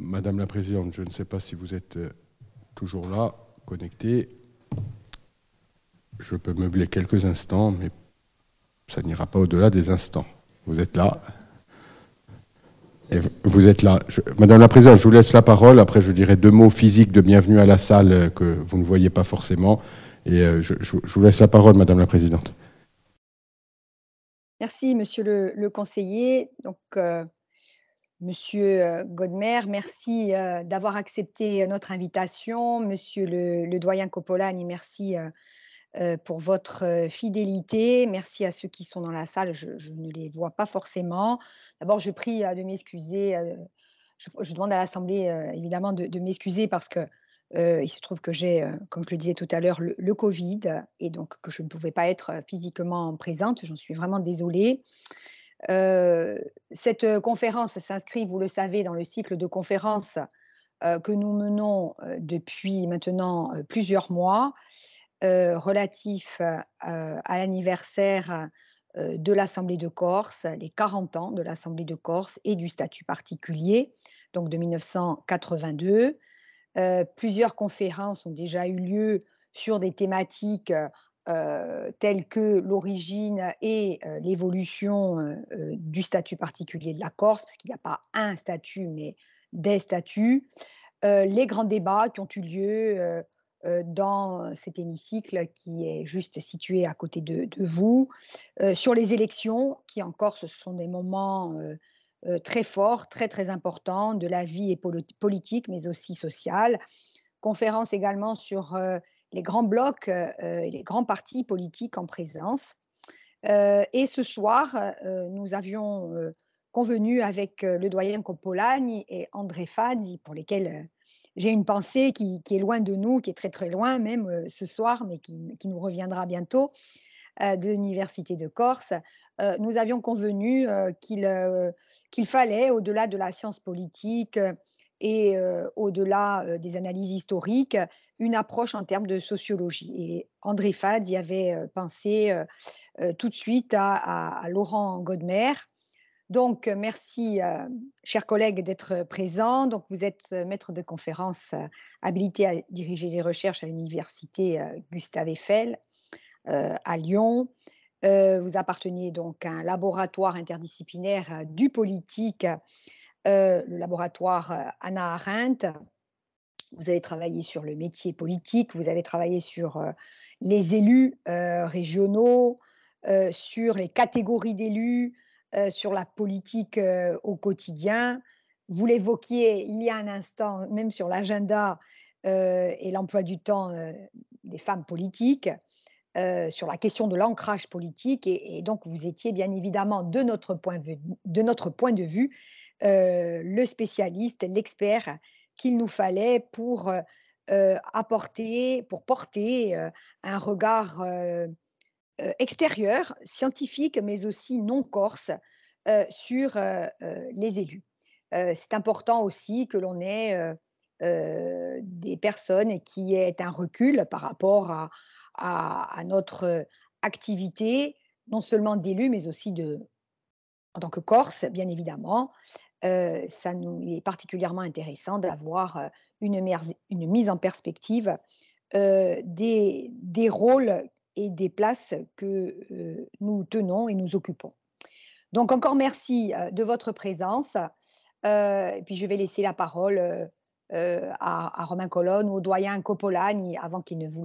Madame la Présidente, je ne sais pas si vous êtes toujours là, connectée. Je peux meubler quelques instants, mais ça n'ira pas au-delà des instants. Vous êtes là. Et vous êtes là. Madame la Présidente, je vous laisse la parole. Après, je dirai 2 mots physiques de bienvenue à la salle que vous ne voyez pas forcément. Et je vous laisse la parole, Madame la Présidente. Merci, Monsieur le conseiller. Donc, Monsieur Godmer, merci d'avoir accepté notre invitation. Monsieur le doyen Copolani, merci pour votre fidélité. Merci à ceux qui sont dans la salle, je ne les vois pas forcément. D'abord, je prie de m'excuser. Je demande à l'Assemblée, évidemment, de m'excuser parce que il se trouve que j'ai, comme je le disais tout à l'heure, le Covid et donc que je ne pouvais pas être physiquement présente. J'en suis vraiment désolée. Cette conférence s'inscrit, vous le savez, dans le cycle de conférences que nous menons depuis maintenant plusieurs mois, relatif à l'anniversaire de l'Assemblée de Corse, les 40 ans de l'Assemblée de Corse et du statut particulier, donc de 1982. Plusieurs conférences ont déjà eu lieu sur des thématiques telles que l'origine et l'évolution du statut particulier de la Corse, parce qu'il n'y a pas un statut, mais des statuts. Les grands débats qui ont eu lieu dans cet hémicycle qui est juste situé à côté de vous, sur les élections, qui en Corse sont des moments très forts, très très importants de la vie politique, mais aussi sociale. Conférence également sur les grands blocs et les grands partis politiques en présence. Et ce soir, nous avions convenu avec le doyen Copolani et André Fazzi, pour lesquels j'ai une pensée qui est loin de nous, qui est très très loin même ce soir, mais qui nous reviendra bientôt, de l'Université de Corse. Nous avions convenu qu'il fallait, au-delà de la science politique et au-delà des analyses historiques, une approche en termes de sociologie. Et André Fazzi avait pensé tout de suite à Laurent Godmer. Donc, merci, chers collègues, d'être présents. Donc, vous êtes maître de conférence habilité à diriger les recherches à l'université Gustave Eiffel à Lyon. Vous apparteniez donc à un laboratoire interdisciplinaire du politique, le laboratoire Hannah Arendt. Vous avez travaillé sur le métier politique, vous avez travaillé sur les élus régionaux, sur les catégories d'élus, sur la politique au quotidien. Vous l'évoquiez il y a un instant, même sur l'agenda et l'emploi du temps des femmes politiques, sur la question de l'ancrage politique. Et donc, vous étiez bien évidemment, de notre point de vue, le spécialiste, l'expert qu'il nous fallait pour porter un regard extérieur, scientifique, mais aussi non corse, sur les élus. C'est important aussi que l'on ait des personnes qui aient un recul par rapport à notre activité, non seulement d'élus, mais aussi en tant que Corse, bien évidemment. Ça nous est particulièrement intéressant d'avoir une mise en perspective des rôles et des places que nous tenons et nous occupons. Donc encore merci de votre présence. Et puis je vais laisser la parole à Romain Colonne ou au doyen Copolani avant qu'il ne vous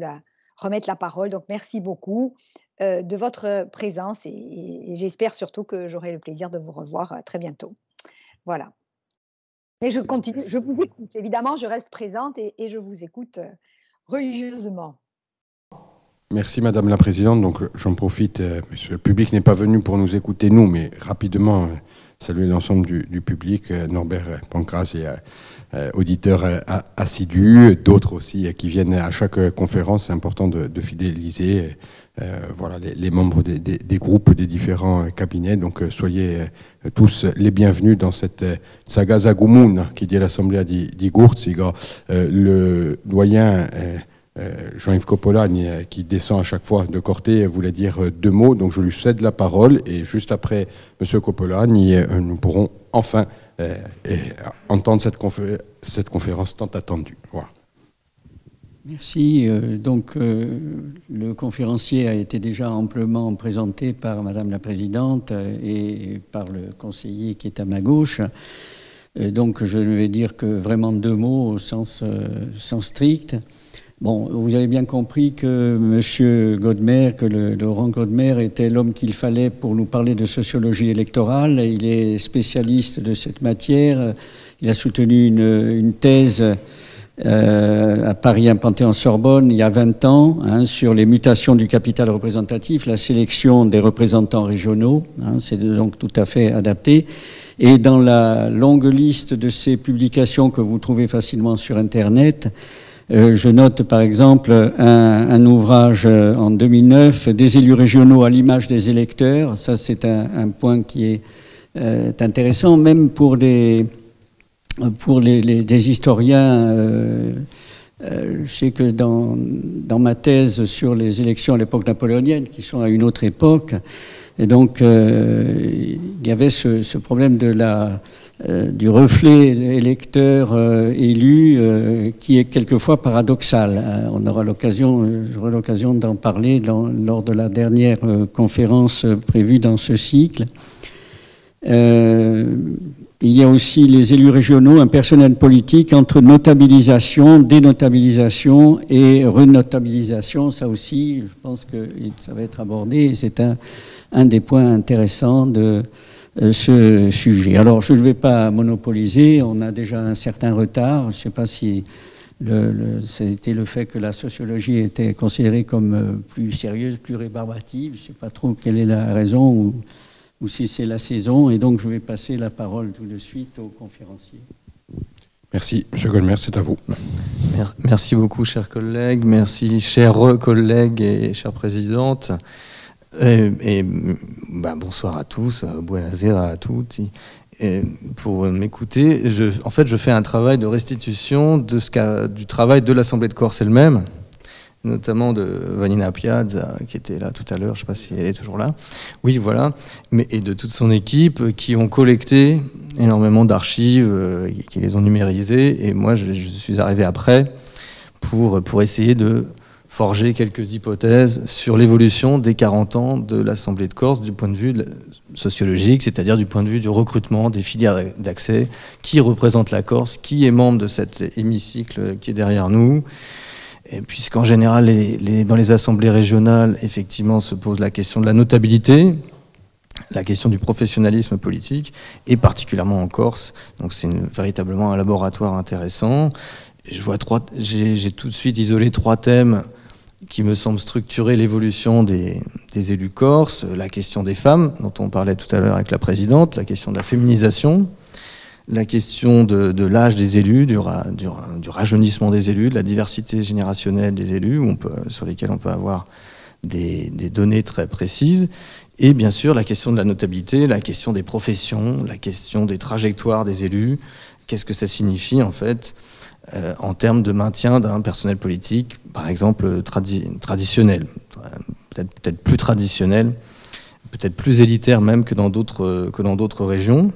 remette la parole. Donc merci beaucoup de votre présence et j'espère surtout que j'aurai le plaisir de vous revoir très bientôt. Voilà. Mais je continue, je vous écoute. Évidemment, je reste présente et je vous écoute religieusement. Merci Madame la Présidente. Donc j'en profite, le public n'est pas venu pour nous écouter nous, mais rapidement saluer l'ensemble du public, Norbert Pancras et auditeurs assidus, d'autres aussi qui viennent à chaque conférence. C'est important de fidéliser voilà, les membres des groupes des différents cabinets. Donc soyez tous les bienvenus dans cette saga Zagumun qui dit à l'Assemblée di Gurziga. Le doyen Jean-Yves Copolani, qui descend à chaque fois de Corté, voulait dire 2 mots, donc je lui cède la parole et juste après M. Copolani, nous pourrons enfin et entendre cette conférence tant attendue. Voilà. Merci. Donc, le conférencier a été déjà amplement présenté par Madame la Présidente et par le conseiller qui est à ma gauche. Donc, je ne vais dire que vraiment 2 mots au sens strict. Bon, vous avez bien compris que M. Godmer, que Laurent Godmer était l'homme qu'il fallait pour nous parler de sociologie électorale. Il est spécialiste de cette matière. Il a soutenu une thèse à Paris, à Panthéon-Sorbonne, il y a 20 ans, sur les mutations du capital représentatif, la sélection des représentants régionaux. C'est donc tout à fait adapté. Et dans la longue liste de ces publications que vous trouvez facilement sur Internet, je note par exemple un ouvrage en 2009, Des élus régionaux à l'image des électeurs. Ça, c'est un point qui est intéressant, même pour des historiens. Je sais que dans ma thèse sur les élections à l'époque napoléonienne, qui sont à une autre époque, et donc il y avait ce problème du reflet électeur élu qui est quelquefois paradoxal. On aura l'occasion d'en parler lors de la dernière conférence prévue dans ce cycle. Il y a aussi les élus régionaux, un personnel politique entre notabilisation, dénotabilisation et renotabilisation. Ça aussi, je pense que ça va être abordé. C'est un des points intéressants de ce sujet. Alors, je ne vais pas monopoliser. On a déjà un certain retard. Je ne sais pas si c'était le fait que la sociologie était considérée comme plus sérieuse, plus rébarbative. Je ne sais pas trop quelle est la raison ou si c'est la saison, et donc je vais passer la parole tout de suite au conférencier. Merci, M. Godmer, c'est à vous. Merci beaucoup, chers collègues, merci, chers collègues et chère présidente. Bonsoir à tous, buonasera à toutes. Et pour m'écouter, en fait, je fais un travail de restitution du travail de l'Assemblée de Corse elle-même, notamment de Vanina Piazza, qui était là tout à l'heure, je ne sais pas si elle est toujours là. Oui, voilà. Et de toute son équipe, qui ont collecté énormément d'archives, qui les ont numérisées. Et moi, je suis arrivé après pour essayer de forger quelques hypothèses sur l'évolution des 40 ans de l'Assemblée de Corse du point de vue sociologique, c'est-à-dire du point de vue du recrutement, des filières d'accès, qui représente la Corse, qui est membre de cet hémicycle qui est derrière nous. Puisqu'en général, dans les assemblées régionales, effectivement, se pose la question de la notabilité, la question du professionnalisme politique, et particulièrement en Corse. Donc c'est véritablement un laboratoire intéressant. J'ai tout de suite isolé 3 thèmes qui me semblent structurer l'évolution des élus corses. La question des femmes, dont on parlait tout à l'heure avec la présidente, la question de la féminisation, la question de l'âge des élus, du rajeunissement des élus, de la diversité générationnelle des élus, sur lesquels on peut avoir des données très précises, et bien sûr la question de la notabilité, la question des professions, la question des trajectoires des élus, qu'est-ce que ça signifie en fait en termes de maintien d'un personnel politique, par exemple traditionnel, peut-être plus traditionnel, peut-être plus élitaire même que dans d'autres régions.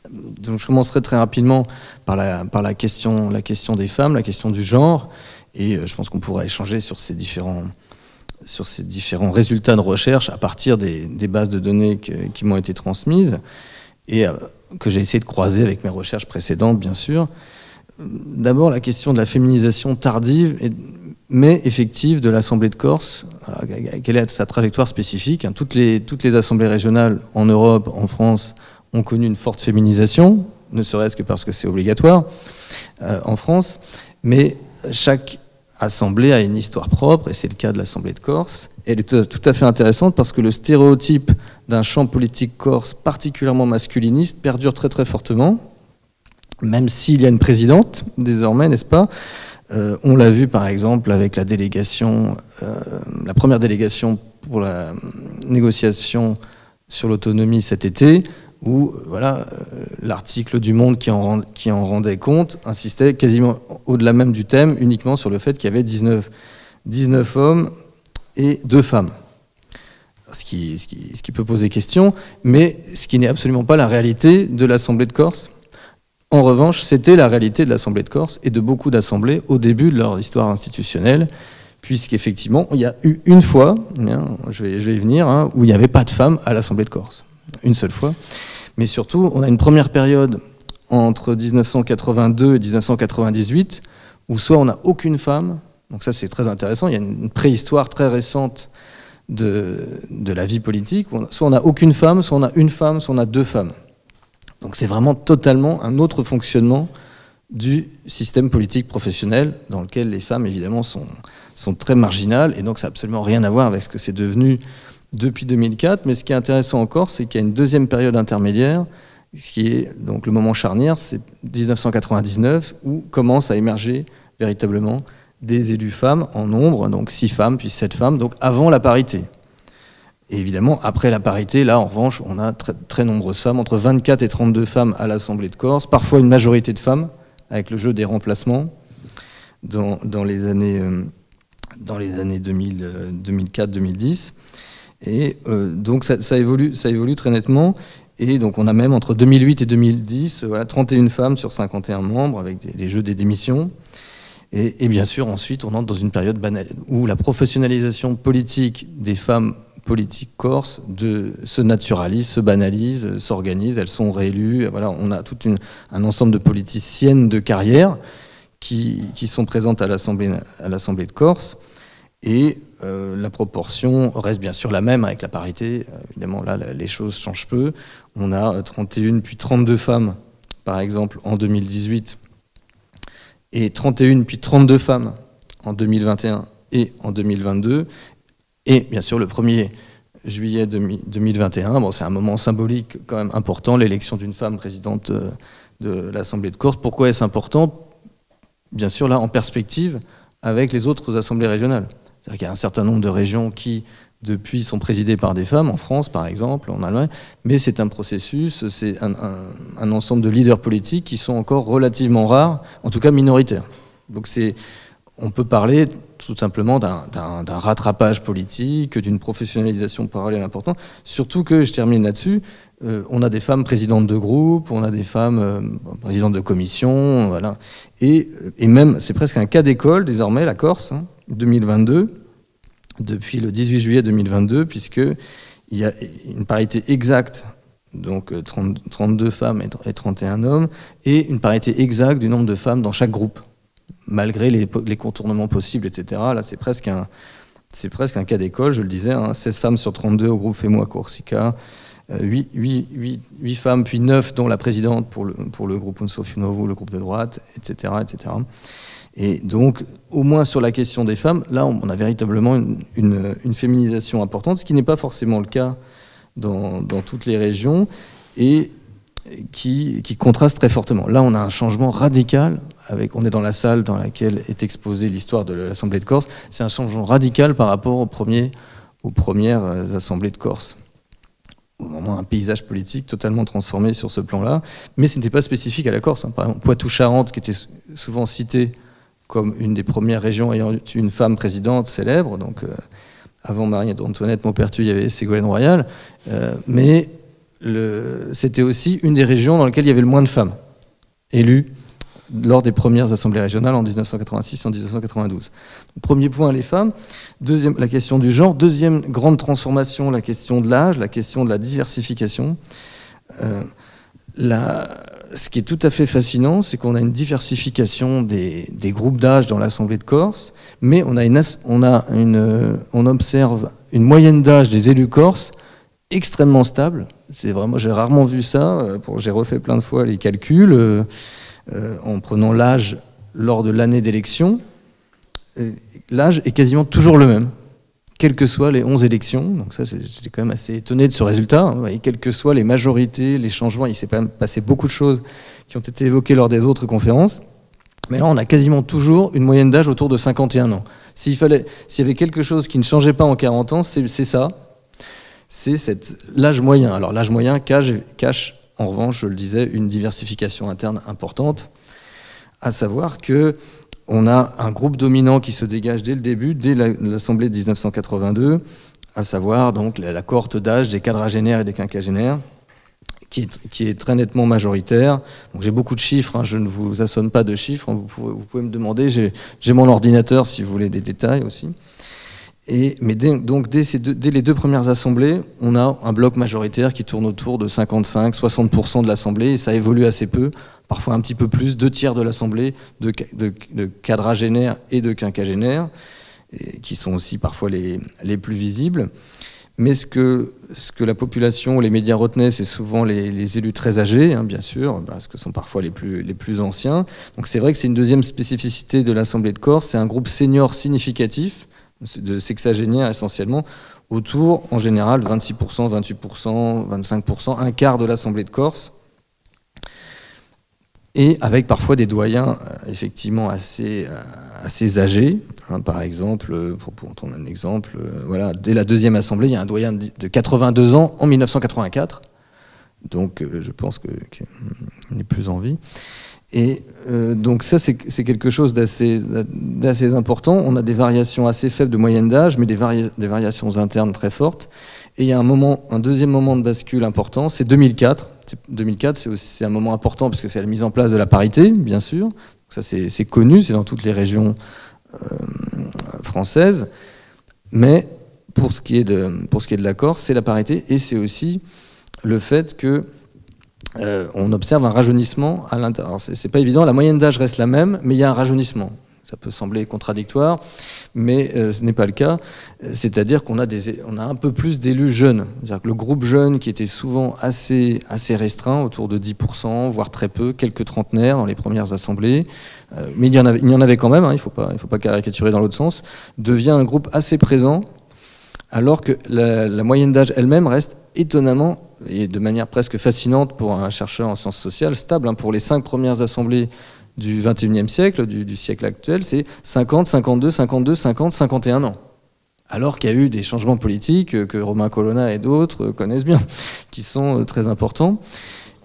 Donc je commencerai très rapidement par la question des femmes, la question du genre, et je pense qu'on pourra échanger sur ces différents résultats de recherche à partir des bases de données qui m'ont été transmises et que j'ai essayé de croiser avec mes recherches précédentes, bien sûr. D'abord, la question de la féminisation tardive mais effective de l'Assemblée de Corse. Alors, quelle est sa trajectoire spécifique? Toutes les assemblées régionales en Europe, en France, ont connu une forte féminisation, ne serait-ce que parce que c'est obligatoire en France, mais chaque assemblée a une histoire propre, et c'est le cas de l'Assemblée de Corse. Elle est tout à fait intéressante parce que le stéréotype d'un champ politique corse particulièrement masculiniste perdure très très fortement, même s'il y a une présidente désormais, n'est-ce pas? On l'a vu par exemple avec la première délégation pour la négociation sur l'autonomie cet été, où l'article du Monde qui en rendait compte insistait quasiment au-delà même du thème, uniquement sur le fait qu'il y avait 19 hommes et 2 femmes. ce qui peut poser question, mais ce qui n'est absolument pas la réalité de l'Assemblée de Corse. En revanche, c'était la réalité de l'Assemblée de Corse et de beaucoup d'assemblées au début de leur histoire institutionnelle, puisqu'effectivement, il y a eu une fois, je vais y venir, où il n'y avait pas de femmes à l'Assemblée de Corse. Une seule fois. Mais surtout, on a une première période entre 1982 et 1998, où soit on n'a aucune femme, donc ça c'est très intéressant, il y a une préhistoire très récente de la vie politique, soit on n'a aucune femme, soit on a une femme, soit on a deux femmes. Donc c'est vraiment totalement un autre fonctionnement du système politique professionnel dans lequel les femmes évidemment sont très marginales, et donc ça n'a absolument rien à voir avec ce que c'est devenu depuis 2004. Mais ce qui est intéressant encore, c'est qu'il y a une deuxième période intermédiaire, ce qui est donc le moment charnière, c'est 1999, où commencent à émerger véritablement des élus femmes en nombre, donc 6 femmes puis 7 femmes, donc avant la parité. Et évidemment, après la parité, là, en revanche, on a très, très nombreuses femmes, entre 24 et 32 femmes à l'Assemblée de Corse, parfois une majorité de femmes, avec le jeu des remplacements, dans les années 2004-2010. Et donc ça évolue très nettement. Et donc on a même, entre 2008 et 2010, 31 femmes sur 51 membres, avec les jeux des démissions. Et bien sûr, ensuite, on entre dans une période banale, où la professionnalisation politique des femmes politiques corses se naturalise, se banalise, s'organise, elles sont réélues. Voilà, on a tout un ensemble de politiciennes de carrière qui sont présentes à l'Assemblée de Corse. Et la proportion reste bien sûr la même avec la parité. Évidemment, là, les choses changent peu. On a 31 puis 32 femmes, par exemple, en 2018, et 31 puis 32 femmes en 2021 et en 2022. Et bien sûr, le 1er juillet 2021, bon, c'est un moment symbolique quand même important, l'élection d'une femme présidente de l'Assemblée de Corse. Pourquoi est-ce important? Bien sûr, là, en perspective avec les autres assemblées régionales. C'est-à-dire qu'il y a un certain nombre de régions qui, depuis, sont présidées par des femmes, en France par exemple, en Allemagne, mais c'est un processus, c'est un ensemble de leaders politiques qui sont encore relativement rares, en tout cas minoritaires. Donc on peut parler tout simplement d'un rattrapage politique, d'une professionnalisation parallèle importante, surtout que, je termine là-dessus, on a des femmes présidentes de groupe, on a des femmes présidentes de commission, voilà. Et même, c'est presque un cas d'école désormais, la Corse, 2022, depuis le 18 juillet 2022, puisqu'il y a une parité exacte, donc 32 femmes et 31 hommes, et une parité exacte du nombre de femmes dans chaque groupe, malgré les contournements possibles, etc. Là, c'est presque un cas d'école, je le disais, 16 femmes sur 32 au groupe Femois Corsica, 8 femmes, puis 9, dont la présidente pour le groupe Unso Funovo, le groupe de droite, etc., etc. Et donc, au moins sur la question des femmes, là, on a véritablement une féminisation importante, ce qui n'est pas forcément le cas dans toutes les régions, et qui contraste très fortement. Là, on a un changement radical, on est dans la salle dans laquelle est exposée l'histoire de l'Assemblée de Corse, c'est un changement radical par rapport aux premières assemblées de Corse. Vraiment un paysage politique totalement transformé sur ce plan-là, mais ce n'était pas spécifique à la Corse. Par exemple, Poitou-Charentes, qui était souvent citée comme une des premières régions ayant eu une femme présidente célèbre, donc avant Marie-Antoinette Maupertuis, il y avait Ségolène Royal, mais c'était aussi une des régions dans lesquelles il y avait le moins de femmes élues lors des premières assemblées régionales en 1986 et en 1992. Premier point, les femmes. Deuxième, la question du genre. Deuxième grande transformation, la question de l'âge, la question de la diversification. Ce qui est tout à fait fascinant, c'est qu'on a une diversification des groupes d'âge dans l'Assemblée de Corse, mais on observe une moyenne d'âge des élus corses extrêmement stable. C'est vraiment, j'ai rarement vu ça. J'ai refait plein de fois les calculs en prenant l'âge lors de l'année d'élection. L'âge est quasiment toujours le même, quelles que soient les 11 élections. Donc ça, j'étais quand même assez étonné de ce résultat. Et quelles que soient les majorités, les changements, il s'est quand même passé beaucoup de choses qui ont été évoquées lors des autres conférences. Mais là, on a quasiment toujours une moyenne d'âge autour de 51 ans. S'il y avait quelque chose qui ne changeait pas en 40 ans, c'est ça. C'est l'âge moyen. Alors l'âge moyen cache, en revanche, je le disais, une diversification interne importante, à savoir que on a un groupe dominant qui se dégage dès le début, dès l'Assemblée de 1982, à savoir donc la cohorte d'âge des quadragénaires et des quinquagénaires, qui est très nettement majoritaire. Donc j'ai beaucoup de chiffres, hein, je ne vous assomme pas de chiffres, hein, vous pouvez me demander, j'ai mon ordinateur si vous voulez des détails aussi. Mais dès les deux premières assemblées, on a un bloc majoritaire qui tourne autour de 55-60% de l'assemblée, et ça évolue assez peu, parfois un petit peu plus, 2/3 de l'assemblée de quadragénaires et de quinquagénaires, qui sont aussi parfois les plus visibles. Mais ce que la population ou les médias retenaient, c'est souvent les élus très âgés, hein, bien sûr, parce que ce sont parfois les plus anciens. Donc c'est vrai que c'est une deuxième spécificité de l'Assemblée de Corse, c'est un groupe senior significatif, de sexagénaires essentiellement, autour, en général, 26%, 28%, 25%, un quart de l'Assemblée de Corse, et avec parfois des doyens effectivement assez âgés. Hein, par exemple, pour prendre un exemple, voilà, dès la deuxième assemblée, il y a un doyen de 82 ans en 1984, donc je pense qu'il n'est plus en vie. Et donc ça, c'est quelque chose d'assez important. On a des variations assez faibles de moyenne d'âge, mais des variations internes très fortes. Et il y a un deuxième moment de bascule important, c'est 2004. 2004, c'est aussi un moment important parce que c'est la mise en place de la parité, bien sûr. Ça, c'est connu, c'est dans toutes les régions françaises. Mais pour ce qui est de la Corse, c'est la parité, et c'est aussi le fait que on observe un rajeunissement à l'intérieur. C'est pas évident, la moyenne d'âge reste la même, mais il y a un rajeunissement. Ça peut sembler contradictoire, mais ce n'est pas le cas. C'est-à-dire qu'on a un peu plus d'élus jeunes. C'est-à-dire que le groupe jeune, qui était souvent assez restreint, autour de 10%, voire très peu, quelques trentenaires dans les premières assemblées, mais il y en avait quand même, hein, il faut pas caricaturer dans l'autre sens, devient un groupe assez présent, alors que la moyenne d'âge elle-même reste étonnamment, et de manière presque fascinante pour un chercheur en sciences sociales, stable. Hein, pour les 5 premières assemblées du XXIe siècle, du siècle actuel, c'est 50, 52, 52, 50, 51 ans. Alors qu'il y a eu des changements politiques que Romain Colonna et d'autres connaissent bien, qui sont très importants.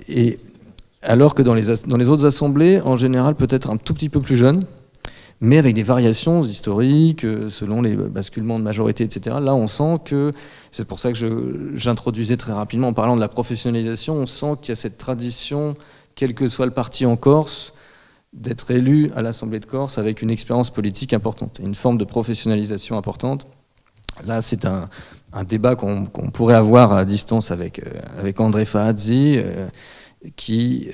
Et alors que dans les autres assemblées, en général, peut-être un tout petit peu plus jeunes, mais avec des variations historiques, selon les basculements de majorité, etc. Là, on sent que, c'est pour ça que j'introduisais très rapidement en parlant de la professionnalisation, on sent qu'il y a cette tradition, quel que soit le parti en Corse, d'être élu à l'Assemblée de Corse avec une expérience politique importante, une forme de professionnalisation importante. Là, c'est un débat qu'on pourrait avoir à distance avec André Fahadzi, qui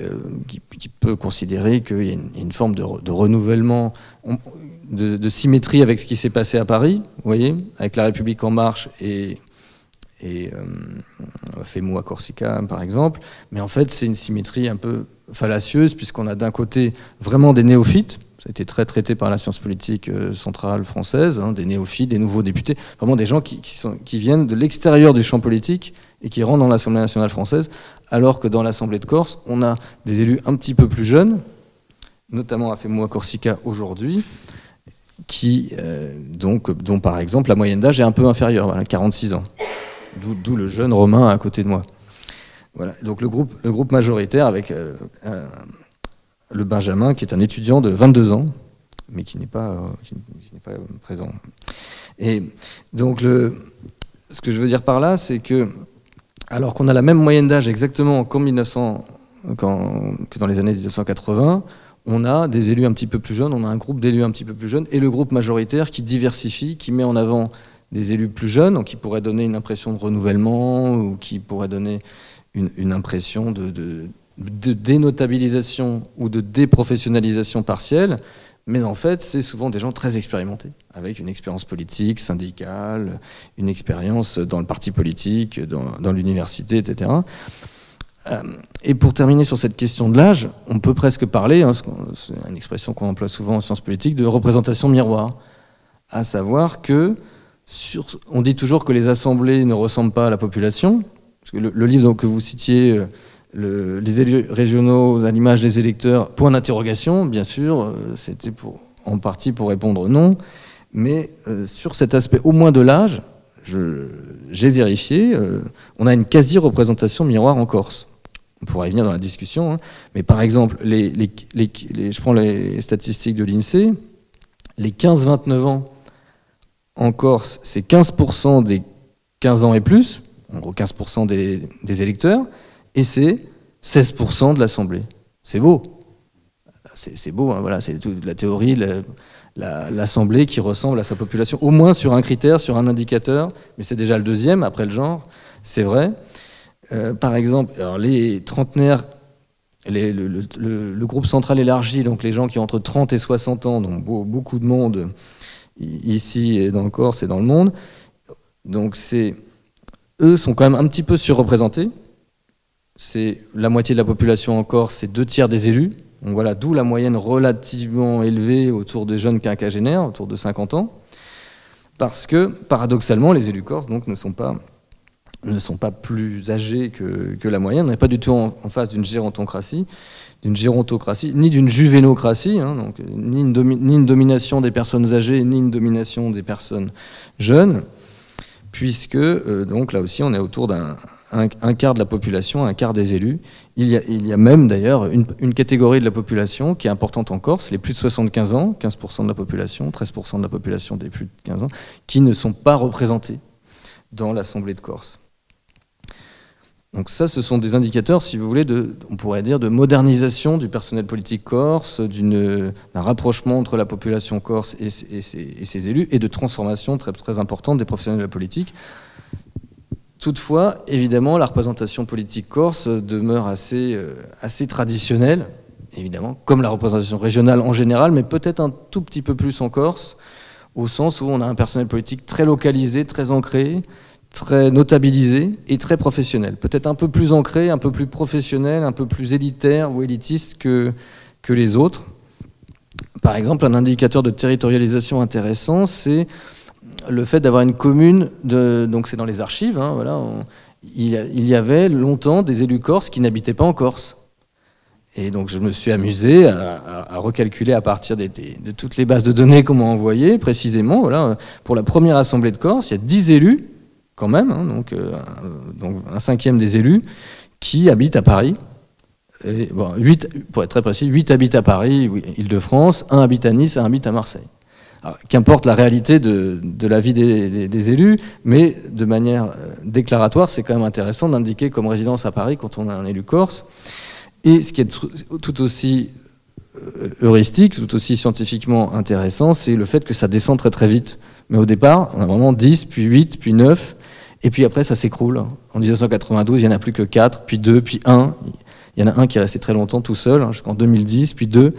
peut considérer qu'il y a une forme de renouvellement, de symétrie avec ce qui s'est passé à Paris, vous voyez, avec La République En Marche et Femmo à Corsica, par exemple. Mais en fait, c'est une symétrie un peu fallacieuse, puisqu'on a d'un côté vraiment des néophytes, ça a été très traité par la science politique centrale française, hein, des néophytes, des nouveaux députés, vraiment des gens qui viennent de l'extérieur du champ politique et qui rentrent dans l'Assemblée nationale française, alors que dans l'Assemblée de Corse, on a des élus un petit peu plus jeunes, notamment à Femmo à Corsica aujourd'hui, dont par exemple la moyenne d'âge est un peu inférieure, voilà, 46 ans. D'où le jeune Romain à côté de moi. Voilà. Donc le groupe majoritaire avec le Benjamin, qui est un étudiant de 22 ans, mais qui n'est pas présent. Et donc ce que je veux dire par là, c'est que alors qu'on a la même moyenne d'âge exactement que dans les années 1980, on a des élus un petit peu plus jeunes, on a un groupe d'élus un petit peu plus jeunes, et le groupe majoritaire qui diversifie, qui met en avant des élus plus jeunes, donc qui pourraient donner une impression de renouvellement, ou qui pourraient donner une impression de dénotabilisation ou de déprofessionnalisation partielle, mais en fait, c'est souvent des gens très expérimentés, avec une expérience politique, syndicale, une expérience dans le parti politique, dans l'université, etc. Et pour terminer sur cette question de l'âge, on peut presque parler, hein, c'est une expression qu'on emploie souvent en sciences politiques, de représentation miroir, à savoir que on dit toujours que les assemblées ne ressemblent pas à la population, parce que le livre que vous citiez, les élus régionaux à l'image des électeurs, point d'interrogation, bien sûr, c'était en partie pour répondre non, mais sur cet aspect au moins de l'âge, j'ai vérifié, on a une quasi-représentation miroir en Corse. On pourra y venir dans la discussion, hein, mais par exemple, je prends les statistiques de l'INSEE, les 15-29 ans en Corse, c'est 15% 15 ans et plus, en gros 15% des électeurs, et c'est 16% de l'Assemblée. C'est beau. C'est beau, hein, voilà, c'est toute la théorie, l'Assemblée qui ressemble à sa population, au moins sur un critère, sur un indicateur, mais c'est déjà le deuxième, après le genre, c'est vrai. Par exemple, alors les trentenaires, le groupe central élargi, donc les gens qui ont entre 30 et 60 ans, donc beaucoup de monde ici et dans le Corse et dans le monde, donc eux sont quand même un petit peu surreprésentés. C'est la moitié de la population en Corse, c'est 2/3 des élus. Donc voilà, d'où la moyenne relativement élevée autour des jeunes quinquagénaires, autour de 50 ans. Parce que, paradoxalement, les élus corses donc, ne sont pas plus âgés que la moyenne. On n'est pas du tout en face d'une gérontocratie, ni d'une juvénocratie, hein, donc, ni une domination des personnes âgées, ni une domination des personnes jeunes, puisque, donc là aussi, on est autour d'un quart de la population, un quart des élus. Il y a même d'ailleurs une catégorie de la population qui est importante en Corse, les plus de 75 ans, 15% de la population, 13% de la population des plus de 15 ans, qui ne sont pas représentés dans l'Assemblée de Corse. Donc ça, ce sont des indicateurs, si vous voulez, on pourrait dire de modernisation du personnel politique corse, d'un rapprochement entre la population corse et ses élus, et de transformation très, très importante des professionnels de la politique. Toutefois, évidemment, la représentation politique corse demeure assez traditionnelle, évidemment, comme la représentation régionale en général, mais peut-être un tout petit peu plus en Corse, au sens où on a un personnel politique très localisé, très ancré, très notabilisé et très professionnel. Peut-être un peu plus ancré, un peu plus professionnel, un peu plus élitaire ou élitiste que les autres. Par exemple, un indicateur de territorialisation intéressant, c'est le fait d'avoir une commune, donc c'est dans les archives, hein, voilà, il y avait longtemps des élus corses qui n'habitaient pas en Corse. Et donc je me suis amusé à recalculer à partir de toutes les bases de données qu'on m'a envoyées, précisément, voilà, pour la première assemblée de Corse, il y a 10 élus, quand même, hein, donc un cinquième des élus, qui habitent à Paris. Et, bon, 8, pour être très précis, 8 habitent à Paris, Île-de-France, 1 habite à Nice, 1 habite à Marseille. Qu'importe la réalité de la vie des élus, mais de manière déclaratoire, c'est quand même intéressant d'indiquer comme résidence à Paris quand on a un élu corse. Et ce qui est tout aussi heuristique, tout aussi scientifiquement intéressant, c'est le fait que ça descend très très vite. Mais au départ, on a vraiment 10, puis 8, puis 9, et puis après ça s'écroule. En 1992, il n'y en a plus que 4, puis 2, puis 1. Il y en a un qui est resté très longtemps tout seul, jusqu'en 2010, puis 2.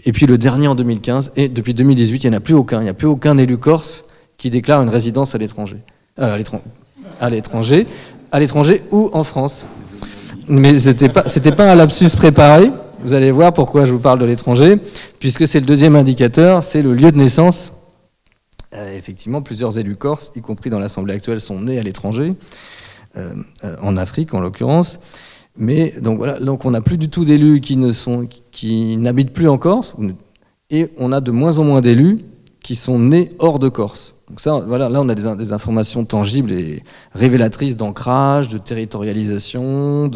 Et puis le dernier en 2015, et depuis 2018, il n'y en a plus aucun. Il n'y a plus aucun élu corse qui déclare une résidence à l'étranger. À l'étranger ou en France. Mais c'était pas un lapsus préparé. Vous allez voir pourquoi je vous parle de l'étranger, puisque c'est le deuxième indicateur, c'est le lieu de naissance. Effectivement, plusieurs élus corses, y compris dans l'Assemblée actuelle, sont nés à l'étranger, en Afrique en l'occurrence. Mais donc voilà, donc on n'a plus du tout d'élus qui n'habitent plus en Corse, et on a de moins en moins d'élus qui sont nés hors de Corse. Donc ça, voilà, là on a des informations tangibles et révélatrices d'ancrage, de territorialisation,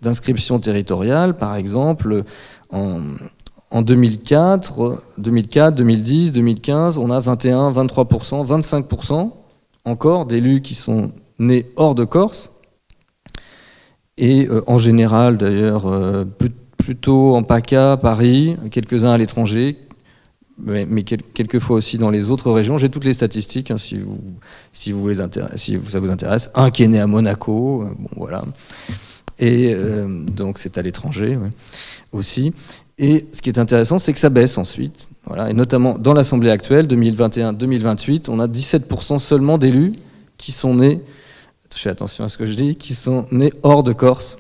d'inscription territoriale. Par exemple, en 2004, 2010, 2015, on a 21, 23%, 25% encore d'élus qui sont nés hors de Corse. Et en général, d'ailleurs, plutôt en PACA, Paris, quelques-uns à l'étranger, mais quelquefois aussi dans les autres régions. J'ai toutes les statistiques, hein, si ça vous intéresse. Un qui est né à Monaco, bon voilà. Et donc c'est à l'étranger ouais, aussi. Et ce qui est intéressant, c'est que ça baisse ensuite. Voilà. Et notamment dans l'Assemblée actuelle, 2021-2028, on a 17% seulement d'élus qui sont nés, faites attention à ce que je dis, qui sont nés hors de Corse,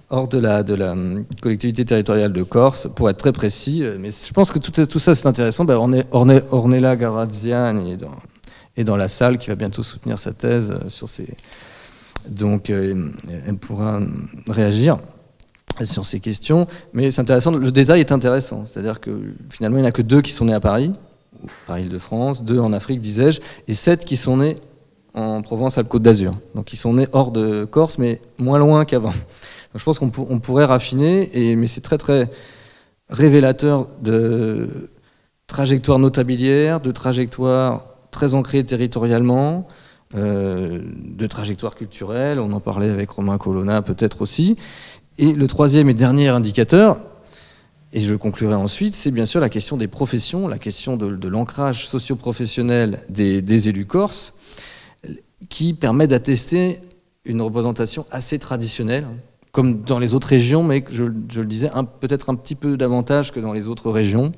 hors de la collectivité territoriale de Corse, pour être très précis. Mais je pense que tout ça, c'est intéressant. Ben, Ornella Garaziani est dans la salle, qui va bientôt soutenir sa thèse sur ces... Donc, elle pourra réagir sur ces questions. Mais c'est intéressant, le détail est intéressant. C'est-à-dire que finalement, il n'y en a que 2 qui sont nés à Paris, par Île-de-France, 2 en Afrique, disais-je, et 7 qui sont nés en Provence-Alpes-Côte d'Azur. Donc ils sont nés hors de Corse, mais moins loin qu'avant. Donc je pense qu'on pourrait raffiner, mais c'est très très révélateur de trajectoires notabilières, de trajectoires très ancrées territorialement, de trajectoire culturelle, on en parlait avec Romain Colonna peut-être aussi. Et le troisième et dernier indicateur, et je conclurai ensuite, c'est bien sûr la question des professions, la question de l'ancrage socio-professionnel des élus corses, qui permet d'attester une représentation assez traditionnelle, comme dans les autres régions, mais je le disais, peut-être un petit peu davantage que dans les autres régions,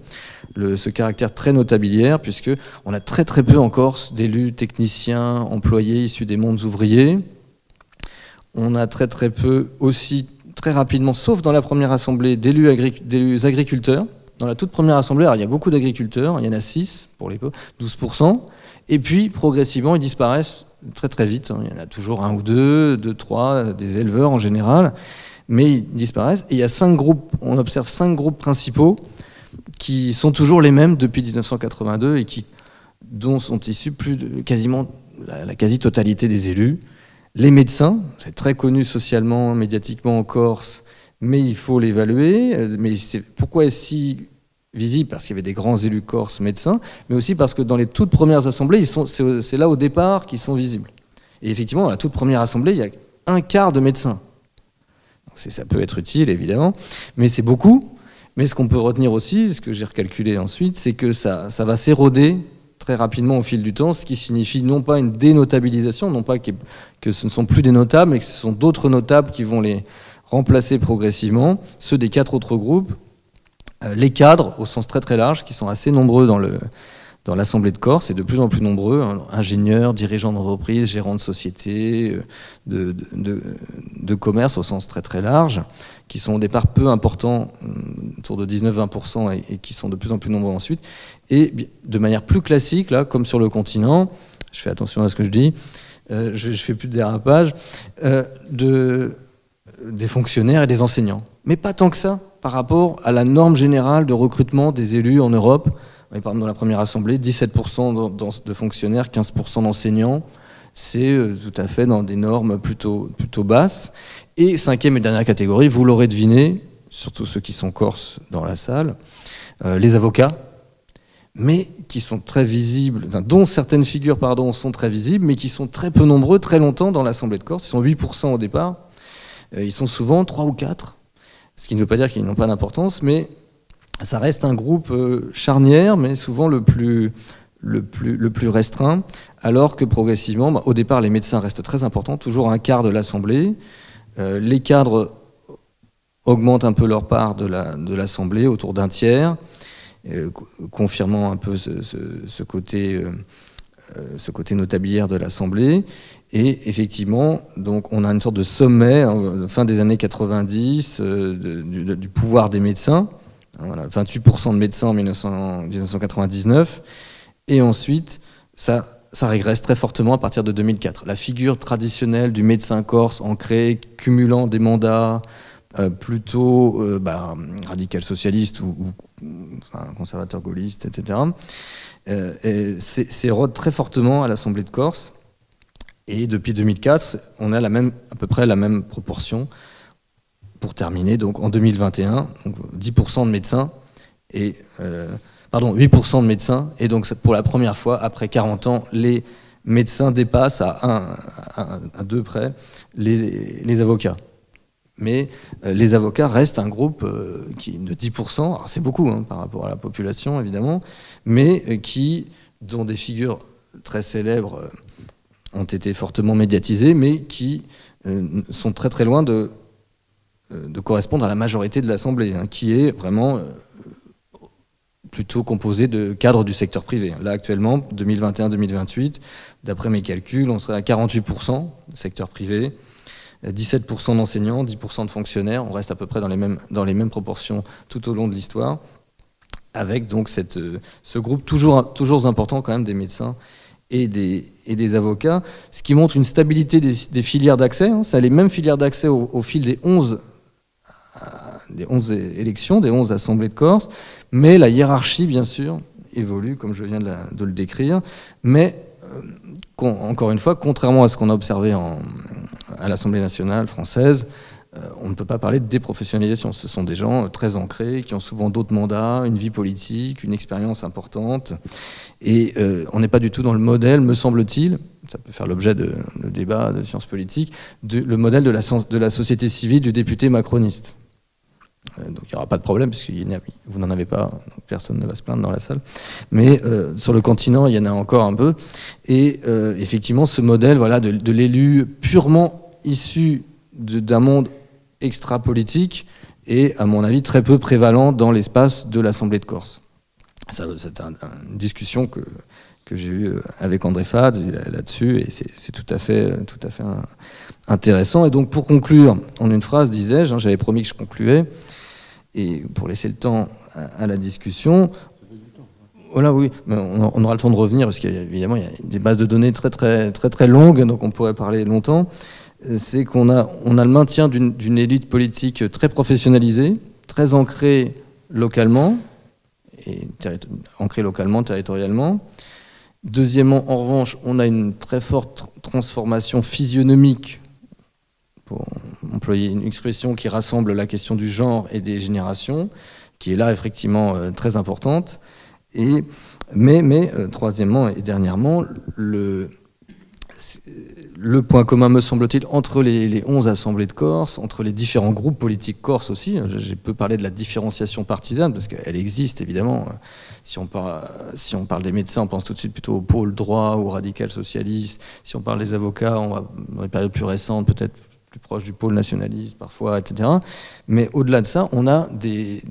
ce caractère très notabilière, puisqu'on a très très peu en Corse d'élus techniciens, employés issus des mondes ouvriers. On a très très peu aussi, très rapidement, sauf dans la première assemblée, d'élus agriculteurs. Dans la toute première assemblée, alors il y a beaucoup d'agriculteurs, il y en a 6 pour les 12%, et puis progressivement ils disparaissent très très vite. Il y en a toujours 1 ou 2, 2, 3, des éleveurs en général, mais ils disparaissent. Et il y a 5 groupes, on observe 5 groupes principaux qui sont toujours les mêmes depuis 1982 et dont sont issus quasiment la quasi-totalité des élus. Les médecins, c'est très connu socialement, médiatiquement en Corse, mais il faut l'évaluer. Mais pourquoi est-ce si visible? Parce qu'il y avait des grands élus corses médecins, mais aussi parce que dans les toutes premières assemblées, c'est là au départ qu'ils sont visibles. Et effectivement, dans la toute première assemblée, il y a 1/4 de médecins. Donc ça peut être utile, évidemment, mais c'est beaucoup. Mais ce qu'on peut retenir aussi, ce que j'ai recalculé ensuite, c'est que ça va s'éroder très rapidement au fil du temps, ce qui signifie non pas une dénotabilisation, non pas que ce ne sont plus des notables, mais que ce sont d'autres notables qui vont les remplacer progressivement, ceux des 4 autres groupes. Les cadres, au sens très très large, qui sont assez nombreux dans l'Assemblée de Corse, et de plus en plus nombreux, ingénieurs, dirigeants d'entreprise, gérants de sociétés, de commerce au sens très très large, qui sont au départ peu importants, autour de 19-20%, et qui sont de plus en plus nombreux ensuite. Et de manière plus classique, là, comme sur le continent, je fais attention à ce que je dis, je fais plus de dérapage, des fonctionnaires et des enseignants. Mais pas tant que ça par rapport à la norme générale de recrutement des élus en Europe. Par exemple, dans la première assemblée, 17% de fonctionnaires, 15% d'enseignants. C'est tout à fait dans des normes plutôt basses. Et 5e et dernière catégorie, vous l'aurez deviné, surtout ceux qui sont corses dans la salle, les avocats, mais qui sont très visibles, dont certaines figures sont très visibles, mais qui sont très peu nombreux, très longtemps dans l'Assemblée de Corse. Ils sont 8% au départ. Ils sont souvent 3 ou 4. Ce qui ne veut pas dire qu'ils n'ont pas d'importance, mais ça reste un groupe charnière, mais souvent le plus restreint, alors que progressivement, au départ, les médecins restent très importants, toujours 1/4 de l'Assemblée. Les cadres augmentent un peu leur part de l'Assemblée, autour d'1 tiers, confirmant un peu ce côté notabilière de l'Assemblée. Et effectivement, donc, on a une sorte de sommet, fin des années 90, du pouvoir des médecins. Voilà, 28% de médecins en 1999. Et ensuite, ça régresse très fortement à partir de 2004. La figure traditionnelle du médecin corse ancré, cumulant des mandats plutôt radical socialiste ou conservateur gaulliste, etc., s'érode très fortement à l'Assemblée de Corse. Et depuis 2004, on a à peu près la même proportion. Pour terminer, donc en 2021, donc 10% de médecins, 8% de médecins, et donc pour la première fois, après 40 ans, les médecins dépassent à 2 près les avocats. Mais les avocats restent un groupe de 10%, alors c'est beaucoup par rapport à la population évidemment, mais dont des figures très célèbres ont été fortement médiatisées, mais qui sont très très loin de correspondre à la majorité de l'Assemblée, qui est vraiment plutôt composée de cadres du secteur privé. Là actuellement, 2021-2028, d'après mes calculs, on serait à 48% secteur privé, 17% d'enseignants, 10% de fonctionnaires, on reste à peu près dans les mêmes proportions tout au long de l'histoire, avec donc ce groupe toujours important quand même des médecins et des avocats, ce qui montre une stabilité des filières d'accès. C'est les mêmes filières d'accès au fil des 11 élections, des 11 assemblées de Corse, mais la hiérarchie, bien sûr, évolue, comme je viens de le décrire, mais encore une fois, contrairement à ce qu'on a observé à l'Assemblée nationale française, on ne peut pas parler de déprofessionnalisation. Ce sont des gens très ancrés, qui ont souvent d'autres mandats, une vie politique, une expérience importante. Et on n'est pas du tout dans le modèle, me semble-t-il, ça peut faire l'objet de débats de sciences politiques, le modèle de la société civile du député macroniste. Donc il n'y aura pas de problème, puisque vous n'en avez pas, donc personne ne va se plaindre dans la salle. Mais sur le continent, il y en a encore un peu. Et effectivement, ce modèle voilà, de l'élu purement issu d'un monde extra-politique est, à mon avis, très peu prévalent dans l'espace de l'Assemblée de Corse. C'est une discussion que j'ai eue avec André Fadz là-dessus, et c'est tout à fait intéressant. Et donc, pour conclure, en une phrase, disais-je, j'avais promis que je concluais, et pour laisser le temps à la discussion, voilà, oui, mais on aura le temps de revenir, parce qu'évidemment, il y a des bases de données très longues, donc on pourrait parler longtemps. C'est qu'on a le maintien d'une élite politique très professionnalisée, très ancrée localement, territorialement. Deuxièmement, en revanche, on a une très forte transformation physionomique, pour employer une expression qui rassemble la question du genre et des générations, qui est là effectivement très importante. Mais troisièmement et dernièrement, le point commun, me semble-t-il, entre les 11 assemblées de Corse, entre les différents groupes politiques corses aussi, je peux parler de la différenciation partisane, parce qu'elle existe évidemment. Si on parle des médecins, on pense tout de suite plutôt au pôle droit ou au radical socialiste. Si on parle des avocats, on va dans les périodes plus récentes, peut-être plus proche du pôle nationaliste parfois, etc. Mais au-delà de ça, on a des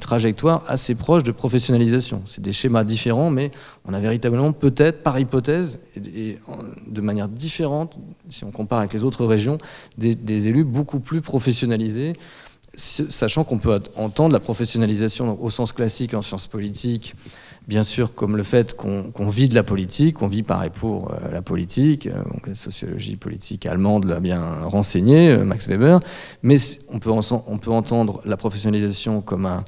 trajectoires assez proches de professionnalisation. C'est des schémas différents, mais on a véritablement peut-être, par hypothèse, et de manière différente, si on compare avec les autres régions, des élus beaucoup plus professionnalisés, sachant qu'on peut entendre la professionnalisation au sens classique en sciences politiques, bien sûr, comme le fait qu'on vit de la politique, qu'on vit par et pour la politique, donc la sociologie politique allemande l'a bien renseigné, Max Weber, mais on peut entendre la professionnalisation comme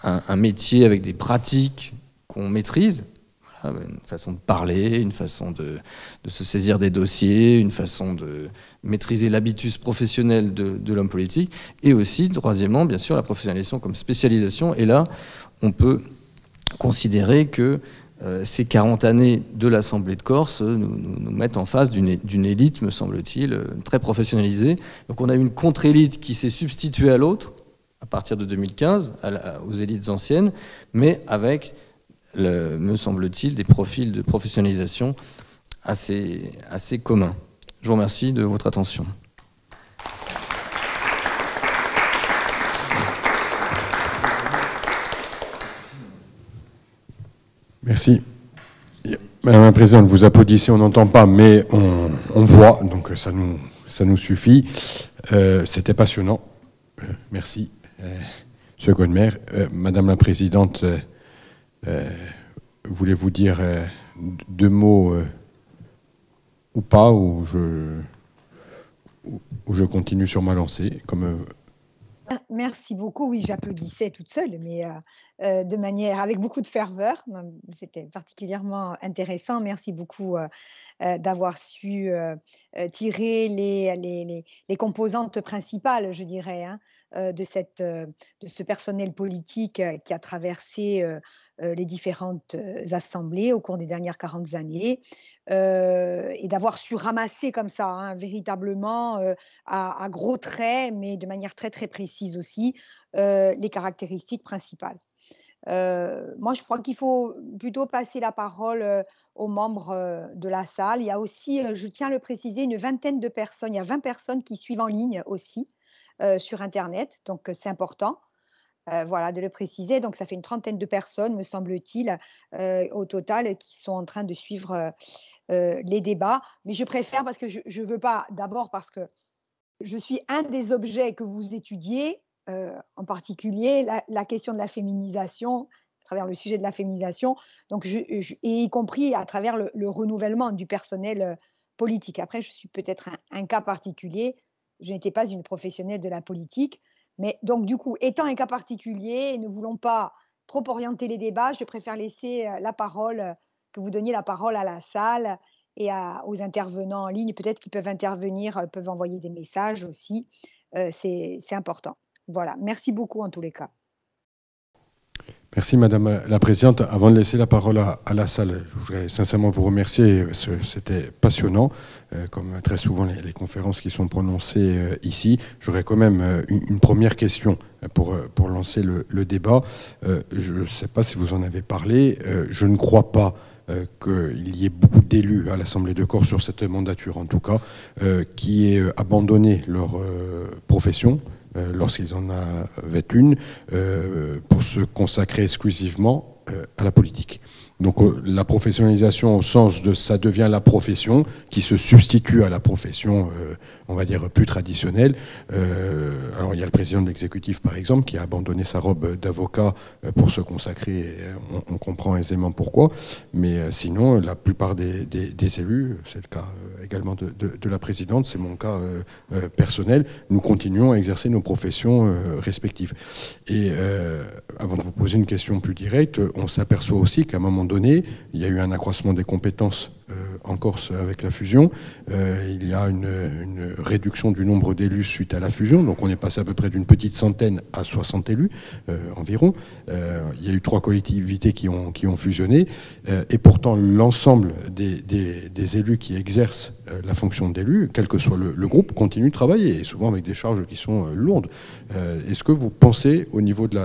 un métier avec des pratiques qu'on maîtrise, voilà, une façon de parler, une façon de se saisir des dossiers, une façon de maîtriser l'habitus professionnel de l'homme politique, et aussi, troisièmement, bien sûr, la professionnalisation comme spécialisation, et là, on peut considérer que ces 40 années de l'Assemblée de Corse nous mettent en face d'une élite, me semble-t-il, très professionnalisée. Donc on a une contre-élite qui s'est substituée à l'autre, à partir de 2015, aux élites anciennes, mais avec, me semble-t-il, des profils de professionnalisation assez communs. Je vous remercie de votre attention. Merci. Madame la Présidente, vous applaudissez, on n'entend pas, mais on voit, donc ça nous suffit. C'était passionnant. Merci. Monsieur Godmer, Madame la Présidente, voulez-vous dire 2 mots ou pas, ou je continue sur ma lancée comme Merci beaucoup. Oui, j'applaudissais toute seule, mais de manière avec beaucoup de ferveur. C'était particulièrement intéressant. Merci beaucoup d'avoir su tirer les composantes principales, je dirais, hein, de ce personnel politique qui a traversé les différentes assemblées au cours des dernières 40 années, et d'avoir su ramasser comme ça, hein, véritablement, à gros traits, mais de manière très, très précise aussi, les caractéristiques principales. Moi, je crois qu'il faut plutôt passer la parole aux membres de la salle. Il y a aussi, je tiens à le préciser, une vingtaine de personnes. Il y a 20 personnes qui suivent en ligne aussi sur Internet, donc c'est important. Voilà, de le préciser. Donc, ça fait une trentaine de personnes, me semble-t-il, au total, qui sont en train de suivre les débats. Mais je préfère parce que je ne veux pas, d'abord parce que je suis un des objets que vous étudiez, en particulier la question de la féminisation, à travers le sujet de la féminisation, donc et y compris à travers le renouvellement du personnel politique. Après, je suis peut-être un cas particulier. Je n'étais pas une professionnelle de la politique. Mais donc, du coup, étant un cas particulier et ne voulant pas trop orienter les débats, je préfère laisser la parole, que vous donniez la parole à la salle et aux intervenants en ligne. Peut-être qu'ils peuvent intervenir, peuvent envoyer des messages aussi. c'est important. Voilà, merci beaucoup en tous les cas. Merci Madame la Présidente. Avant de laisser la parole à la salle, je voudrais sincèrement vous remercier, parce que c'était passionnant, comme très souvent les conférences qui sont prononcées ici. J'aurais quand même une première question pour lancer le débat. Je ne sais pas si vous en avez parlé, je ne crois pas qu'il y ait beaucoup d'élus à l'Assemblée de Corse sur cette mandature, en tout cas, qui aient abandonné leur profession, lorsqu'ils en avaient une, pour se consacrer exclusivement à la politique. Donc la professionnalisation au sens de ça devient la profession qui se substitue à la profession, on va dire, plus traditionnelle. Alors il y a le président de l'exécutif par exemple qui a abandonné sa robe d'avocat pour se consacrer, et on comprend aisément pourquoi, mais sinon la plupart des élus, c'est le cas également de la présidente, c'est mon cas personnel, nous continuons à exercer nos professions respectives. Et avant de vous poser une question plus directe, on s'aperçoit aussi qu'à un moment donné, il y a eu un accroissement des compétences en Corse avec la fusion. Il y a une réduction du nombre d'élus suite à la fusion. Donc on est passé à peu près d'une petite centaine à 60 élus environ. Il y a eu 3 collectivités qui ont fusionné. Et pourtant, l'ensemble des élus qui exercent la fonction d'élu, quel que soit le groupe, continuent de travailler, et souvent avec des charges qui sont lourdes. Est-ce que vous pensez au niveau de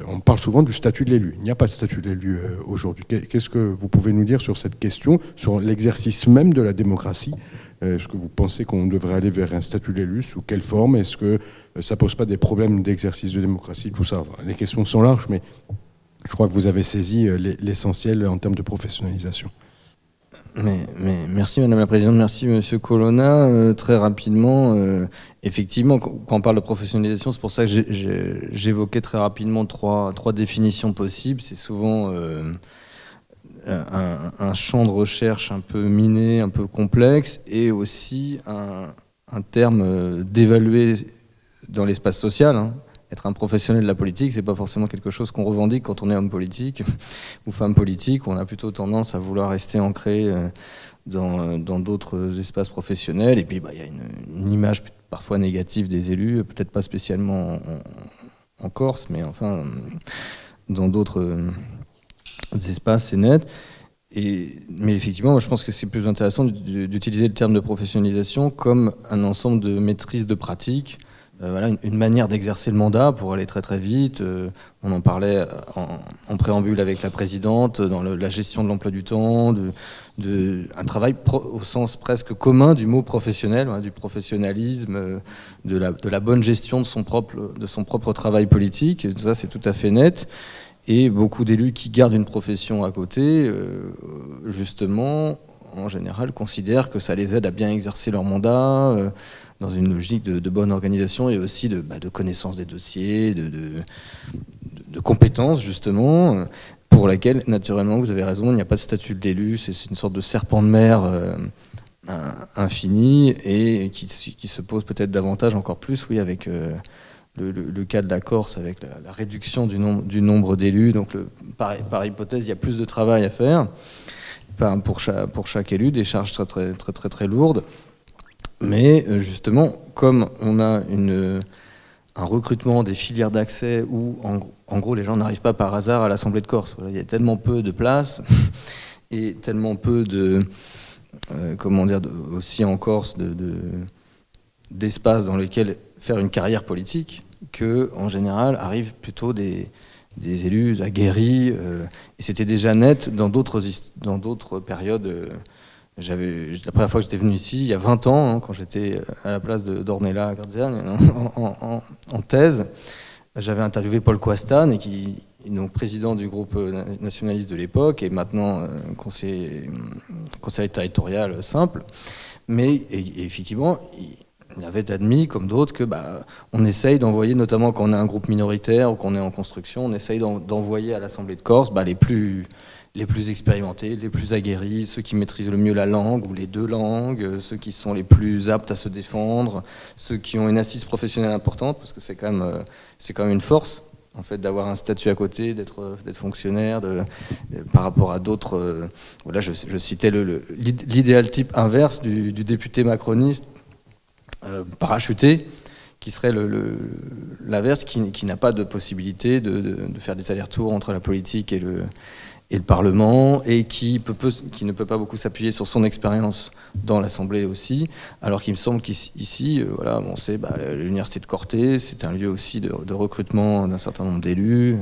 on parle souvent du statut de l'élu. Il n'y a pas de statut de l'élu aujourd'hui. Qu'est-ce que vous pouvez nous dire sur cette question, sur l'exercice même de la démocratie? Est-ce que vous pensez qu'on devrait aller vers un statut de l'élu? Sous quelle forme? Est-ce que ça ne pose pas des problèmes d'exercice de démocratie? Tout ça. Les questions sont larges, mais je crois que vous avez saisi l'essentiel en termes de professionnalisation. Mais merci Madame la Présidente, merci Monsieur Colonna. Très rapidement, effectivement, quand on parle de professionnalisation, c'est pour ça que j'évoquais très rapidement trois définitions possibles. C'est souvent un champ de recherche un peu miné, un peu complexe, et aussi un terme d'évaluer dans l'espace social, hein. Être un professionnel de la politique, c'est pas forcément quelque chose qu'on revendique quand on est homme politique ou femme politique. On a plutôt tendance à vouloir rester ancré dans d'autres espaces professionnels. Et puis, il y a une image parfois négative des élus, peut-être pas spécialement en Corse, mais enfin, dans d'autres espaces, c'est net. Mais effectivement, moi, je pense que c'est plus intéressant d'utiliser le terme de professionnalisation comme un ensemble de maîtrise de pratique. Voilà, une manière d'exercer le mandat pour aller très très vite. On en parlait en préambule avec la présidente, dans la gestion de l'emploi du temps, un travail au sens presque commun du mot professionnel, du professionnalisme, de la bonne gestion de son propre travail politique. Ça, c'est tout à fait net. Et beaucoup d'élus qui gardent une profession à côté, justement, en général, considèrent que ça les aide à bien exercer leur mandat, dans une logique de bonne organisation et aussi de connaissance des dossiers, de compétences, justement, pour laquelle, naturellement, vous avez raison, il n'y a pas de statut d'élu, c'est une sorte de serpent de mer infini, et qui se pose peut-être davantage, encore plus, oui, avec le cas de la Corse, avec la réduction du nombre d'élus. Donc, par hypothèse, il y a plus de travail à faire pour chaque élu, des charges très, très, très, très, très lourdes. Mais justement, comme on a un recrutement des filières d'accès où, en gros, les gens n'arrivent pas par hasard à l'Assemblée de Corse. Voilà, il y a tellement peu de places et tellement peu aussi en Corse, d'espace dans lequel faire une carrière politique, que, en général, arrivent plutôt des élus aguerris. Et c'était déjà net dans d'autres périodes. La première fois que j'étais venu ici, il y a 20 ans, quand j'étais à la place d'Ornella à Garziane, en thèse, j'avais interviewé Paul Coastan, qui est donc président du groupe nationaliste de l'époque, et maintenant conseiller territorial simple. Mais effectivement, il avait admis, comme d'autres, que on essaye d'envoyer, notamment quand on a un groupe minoritaire ou qu'on est en construction, on essaye d'envoyer à l'Assemblée de Corse les plus expérimentés, les plus aguerris, ceux qui maîtrisent le mieux la langue ou les deux langues, ceux qui sont les plus aptes à se défendre, ceux qui ont une assise professionnelle importante, parce que c'est quand même une force, en fait, d'avoir un statut à côté, d'être fonctionnaire, par rapport à d'autres. Voilà, je citais l'idéal type inverse du député macroniste parachuté, qui serait l'inverse, qui n'a pas de possibilité de faire des allers-retours entre la politique et le Parlement, et qui ne peut pas beaucoup s'appuyer sur son expérience dans l'Assemblée aussi, alors qu'il me semble qu'ici, voilà, on sait, l'université de Corté, c'est un lieu aussi de recrutement d'un certain nombre d'élus,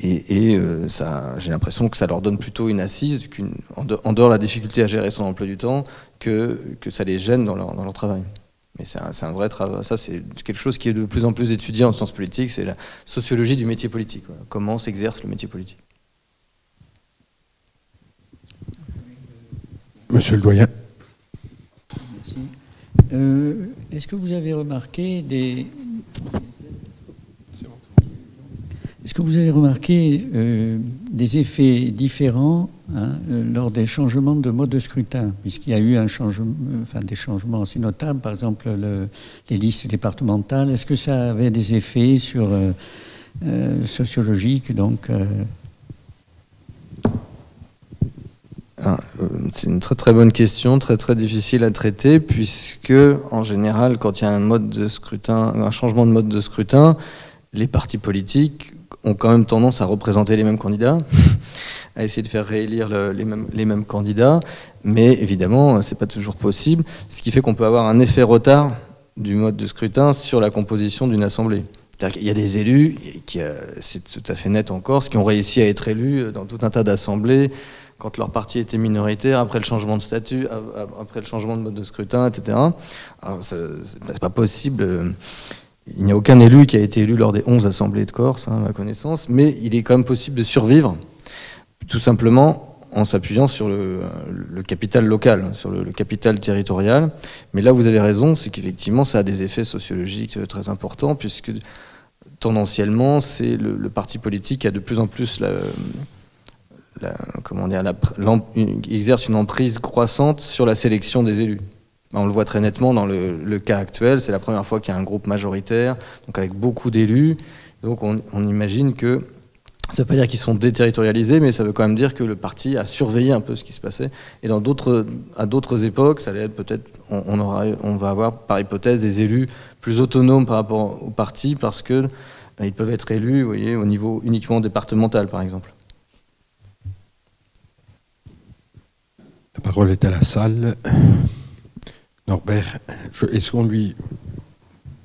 et ça, j'ai l'impression que ça leur donne plutôt une assise, en dehors de la difficulté à gérer son emploi du temps, que ça les gêne dans leur travail. Mais c'est un vrai travail. Ça, c'est quelque chose qui est de plus en plus étudié en sciences politiques, c'est la sociologie du métier politique. Voilà. Comment s'exerce le métier politique. Monsieur le doyen. Merci. Est-ce que vous avez remarqué des effets différents lors des changements de mode de scrutin, puisqu'il y a eu des changements assez notables, par exemple les listes départementales. Est-ce que ça avait des effets sociologiques donc C'est une très très bonne question, très très difficile à traiter, puisque en général, quand il y a un changement de mode de scrutin, les partis politiques ont quand même tendance à représenter les mêmes candidats, à essayer de faire réélire les mêmes candidats, mais évidemment, c'est pas toujours possible, ce qui fait qu'on peut avoir un effet retard du mode de scrutin sur la composition d'une assemblée. C'est-à-dire qu'il y a des élus, c'est tout à fait net en Corse, qui ont réussi à être élus dans tout un tas d'assemblées, quand leur parti était minoritaire, après le changement de statut, après le changement de mode de scrutin, etc. Alors, c'est pas possible. Il n'y a aucun élu qui a été élu lors des 11 assemblées de Corse, à ma connaissance, mais il est quand même possible de survivre, tout simplement en s'appuyant sur le capital local, sur le capital territorial. Mais là, vous avez raison, c'est qu'effectivement, ça a des effets sociologiques très importants, puisque tendanciellement, c'est le parti politique qui a de plus en plus exerce une emprise croissante sur la sélection des élus. On le voit très nettement dans le cas actuel, c'est la première fois qu'il y a un groupe majoritaire, donc avec beaucoup d'élus. Donc on imagine que, ça ne veut pas dire qu'ils sont déterritorialisés, mais ça veut quand même dire que le parti a surveillé un peu ce qui se passait. Et à d'autres époques, ça allait être peut-être, on va avoir par hypothèse des élus plus autonomes par rapport au parti, parce que ils peuvent être élus, vous voyez, au niveau uniquement départemental, par exemple. La parole est à la salle. Norbert, est-ce qu'on lui...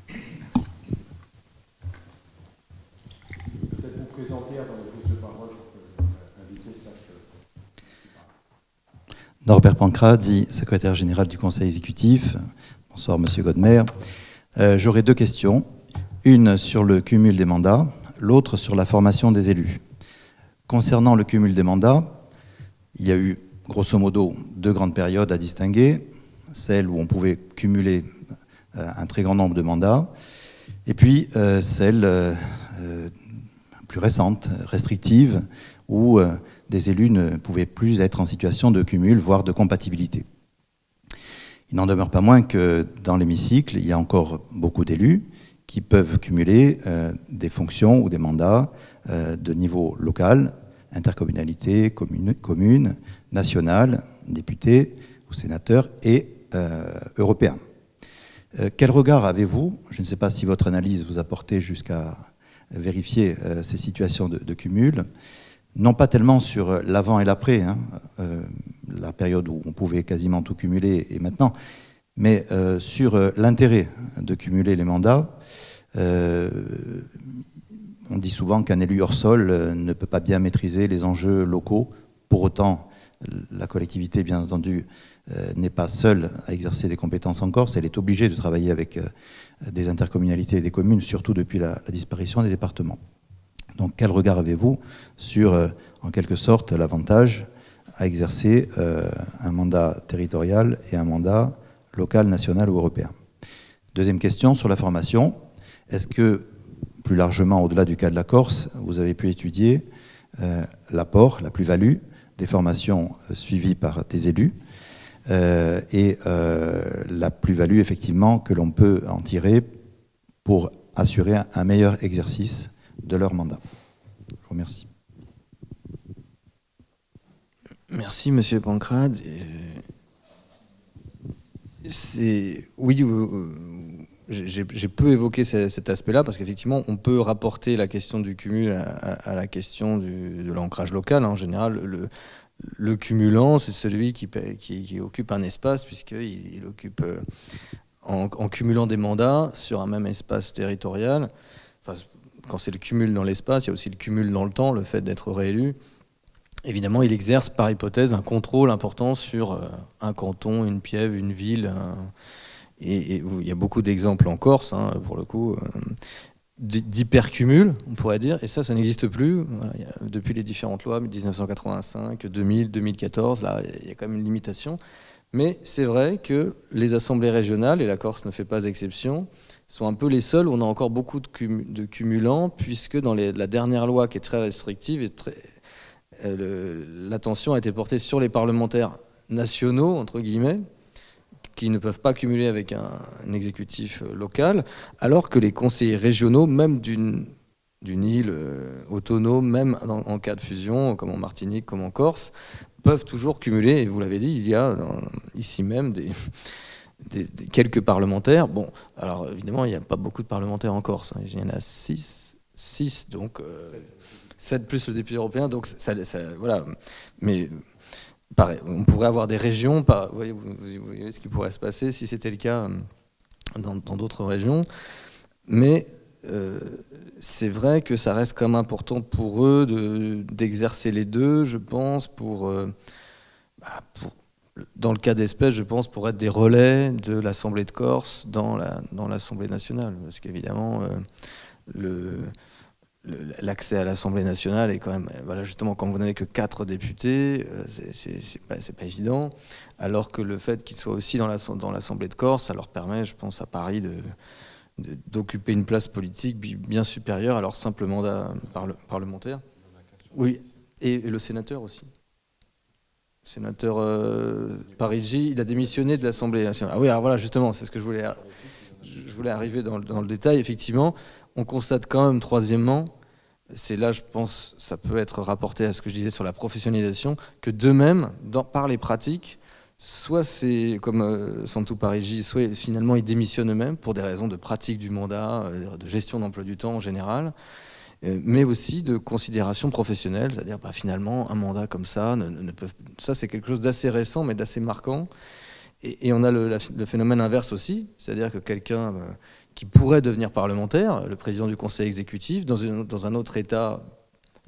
Peut-être vous présenter avant de prise de parole pour que l'invité sache... Norbert Pancrazzi, secrétaire général du Conseil exécutif. Bonsoir, Monsieur Godmer. J'aurai deux questions. Une sur le cumul des mandats, l'autre sur la formation des élus. Concernant le cumul des mandats, il y a eu grosso modo deux grandes périodes à distinguer, celle où on pouvait cumuler un très grand nombre de mandats, et puis celle plus récente, restrictive, où des élus ne pouvaient plus être en situation de cumul, voire de compatibilité. Il n'en demeure pas moins que dans l'hémicycle, il y a encore beaucoup d'élus qui peuvent cumuler des fonctions ou des mandats de niveau local, intercommunalité, commune, nationale, député ou sénateur et européen. Quel regard avez-vous? Je ne sais pas si votre analyse vous a porté jusqu'à vérifier ces situations de cumul, non pas tellement sur l'avant et l'après, la période où on pouvait quasiment tout cumuler et maintenant, mais sur l'intérêt de cumuler les mandats. On dit souvent qu'un élu hors sol ne peut pas bien maîtriser les enjeux locaux. Pour autant, la collectivité, bien entendu, n'est pas seule à exercer des compétences en Corse. Elle est obligée de travailler avec des intercommunalités et des communes, surtout depuis la disparition des départements. Donc, quel regard avez-vous sur, en quelque sorte, l'avantage à exercer un mandat territorial et un mandat local, national ou européen? Deuxième question, sur la formation. Est-ce que, plus largement, au-delà du cas de la Corse, vous avez pu étudier l'apport, la plus-value des formations suivies par des élus et la plus-value, effectivement, que l'on peut en tirer pour assurer un meilleur exercice de leur mandat? Je vous remercie. Merci, Monsieur Pancrazzi. Oui, j'ai peu évoqué cet aspect-là, parce qu'effectivement, on peut rapporter la question du cumul à la question de l'ancrage local. En général, le cumulant, c'est celui qui occupe un espace, puisqu'il occupe, en cumulant des mandats sur un même espace territorial, enfin, quand c'est le cumul dans l'espace, il y a aussi le cumul dans le temps, le fait d'être réélu. Évidemment, il exerce par hypothèse un contrôle important sur un canton, une piève, une ville. Et il y a beaucoup d'exemples en Corse, hein, pour le coup, d'hypercumul, on pourrait dire. Et ça n'existe plus. Voilà, depuis les différentes lois, 1985, 2000, 2014, là, il y a quand même une limitation. Mais c'est vrai que les assemblées régionales, et la Corse ne fait pas exception, sont un peu les seules où on a encore beaucoup de cumulants, puisque dans la dernière loi qui est très restrictive, l'attention a été portée sur les parlementaires nationaux, entre guillemets, qui ne peuvent pas cumuler avec un exécutif local, alors que les conseillers régionaux, même d'une île autonome, même en cas de fusion, comme en Martinique, comme en Corse, peuvent toujours cumuler. Et vous l'avez dit, il y a ici même quelques parlementaires. Bon, alors évidemment, il n'y a pas beaucoup de parlementaires en Corse. Hein. Il y en a 6, donc 7 plus le député européen. Donc voilà. Mais pareil, on pourrait avoir des régions. Vous voyez ce qui pourrait se passer si c'était le cas dans d'autres régions. Mais c'est vrai que ça reste quand même important pour eux d'exercer les deux, je pense, dans le cas d'espèce, je pense, pour être des relais de l'Assemblée de Corse dans l'Assemblée nationale. Parce qu'évidemment, l'accès à l'Assemblée nationale est quand même... Voilà, justement, quand vous n'avez que 4 députés, c'est pas évident. Alors que le fait qu'ils soient aussi dans l'Assemblée de Corse, ça leur permet, je pense, à Paris d'occuper une place politique bien supérieure à leur simple mandat parlementaire. Oui, et le sénateur aussi. Le sénateur Parigi, il a démissionné de l'Assemblée nationale. Ah oui, alors voilà, justement, c'est ce que je voulais arriver dans le détail. Effectivement, on constate quand même, troisièmement, c'est là, je pense, ça peut être rapporté à ce que je disais sur la professionnalisation, que d'eux-mêmes, par les pratiques, soit c'est comme Santou Parigi, soit finalement ils démissionnent eux-mêmes pour des raisons de pratique du mandat, de gestion d'emploi du temps en général, mais aussi de considération professionnelle, c'est-à-dire finalement un mandat comme ça, ça c'est quelque chose d'assez récent mais d'assez marquant. Et on a le phénomène inverse aussi, c'est-à-dire que quelqu'un qui pourrait devenir parlementaire, le président du conseil exécutif, dans un autre état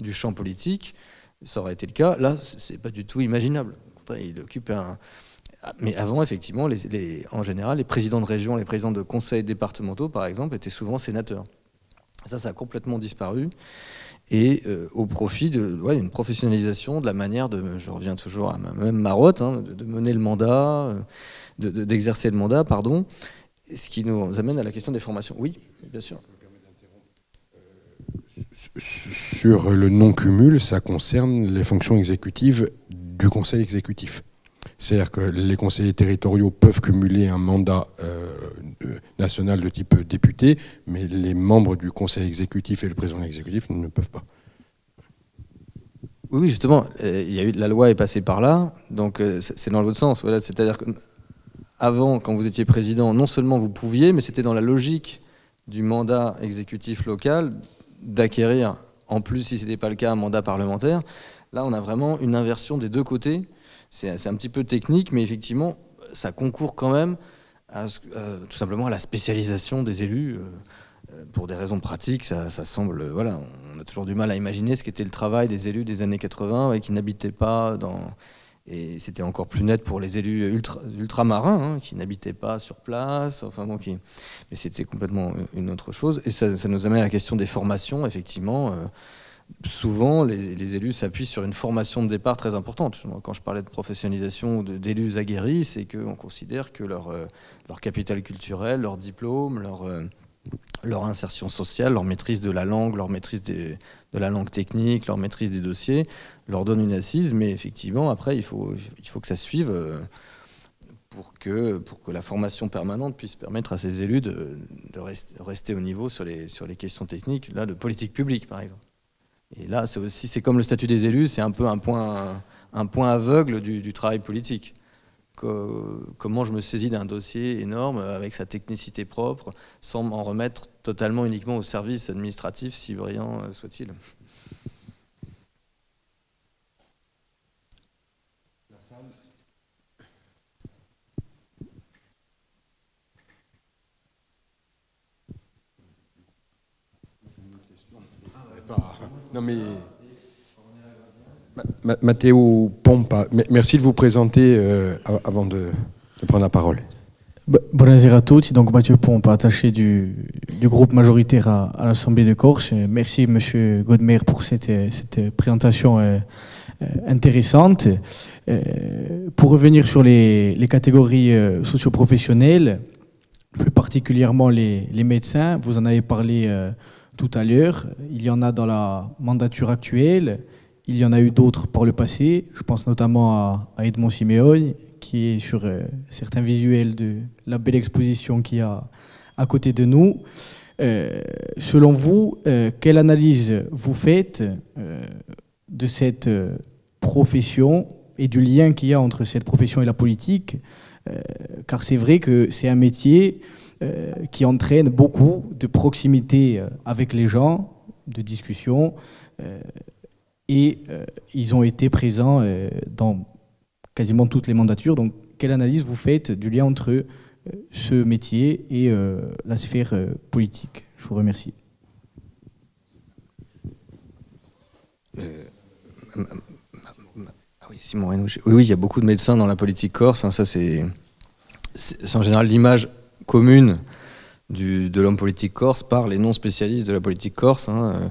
du champ politique, ça aurait été le cas, là c'est pas du tout imaginable. Il occupe Mais avant, effectivement, en général, les présidents de région, les présidents de conseils départementaux, par exemple, étaient souvent sénateurs. Ça a complètement disparu. Et au profit d'une professionnalisation de la manière je reviens toujours à ma même marotte, hein, de mener le mandat, d'exercer le mandat, pardon. Ce qui nous amène à la question des formations. Oui, bien sûr. Sur le non-cumul, ça concerne les fonctions exécutives du conseil exécutif. C'est-à-dire que les conseillers territoriaux peuvent cumuler un mandat national de type député, mais les membres du conseil exécutif et le président exécutif ne peuvent pas. Oui, justement, la loi est passée par là, donc c'est dans l'autre sens. Voilà, c'est-à-dire qu'avant, quand vous étiez président, non seulement vous pouviez, mais c'était dans la logique du mandat exécutif local d'acquérir, en plus, si ce n'était pas le cas, un mandat parlementaire. Là, on a vraiment une inversion des deux côtés. C'est un petit peu technique, mais effectivement, ça concourt quand même tout simplement à la spécialisation des élus. Pour des raisons pratiques, ça semble... Voilà, on a toujours du mal à imaginer ce qu'était le travail des élus des années 80 qui n'habitaient pas dans... Et c'était encore plus net pour les élus ultramarins, qui n'habitaient pas sur place. Enfin, bon, mais c'était complètement une autre chose. Et ça nous amène à la question des formations, effectivement. Souvent, les élus s'appuient sur une formation de départ très importante. Quand je parlais de professionnalisation d'élus aguerris, c'est qu'on considère que leur capital culturel, leur diplôme, leur insertion sociale, leur maîtrise de la langue, leur maîtrise de la langue technique, leur maîtrise des dossiers, leur donne une assise. Mais effectivement, après, il faut que ça suive pour que la formation permanente puisse permettre à ces élus de rester au niveau sur les questions techniques, là, de politique publique, par exemple. Et là, c'est comme le statut des élus, c'est un peu un point aveugle du travail politique. comment je me saisis d'un dossier énorme avec sa technicité propre, sans m'en remettre totalement uniquement au service administratif, si brillant soit-il. Non mais Matteo Pompa, merci de vous présenter avant de prendre la parole. Buonasera a tutti, donc Mathieu Pompa, attaché du groupe majoritaire à l'Assemblée de Corse. Merci Monsieur Godmer pour cette présentation intéressante. Pour revenir sur les catégories socio-professionnelles, plus particulièrement les médecins, vous en avez parlé tout à l'heure. Il y en a dans la mandature actuelle, il y en a eu d'autres par le passé. Je pense notamment à Edmond Simeone, qui est sur certains visuels de la belle exposition qu'il y a à côté de nous. Selon vous, quelle analyse vous faites de cette profession et du lien qu'il y a entre cette profession et la politique? Car c'est vrai que c'est un métier qui entraîne beaucoup de proximité avec les gens, de discussion, et ils ont été présents dans quasiment toutes les mandatures. Donc, quelle analyse vous faites du lien entre ce métier et la sphère politique? Je vous remercie. Oui, Simon Reynaud. Oui, il y a beaucoup de médecins dans la politique corse. Hein, ça, c'est en général l'image commune de l'homme politique corse par les non-spécialistes de la politique corse. Hein.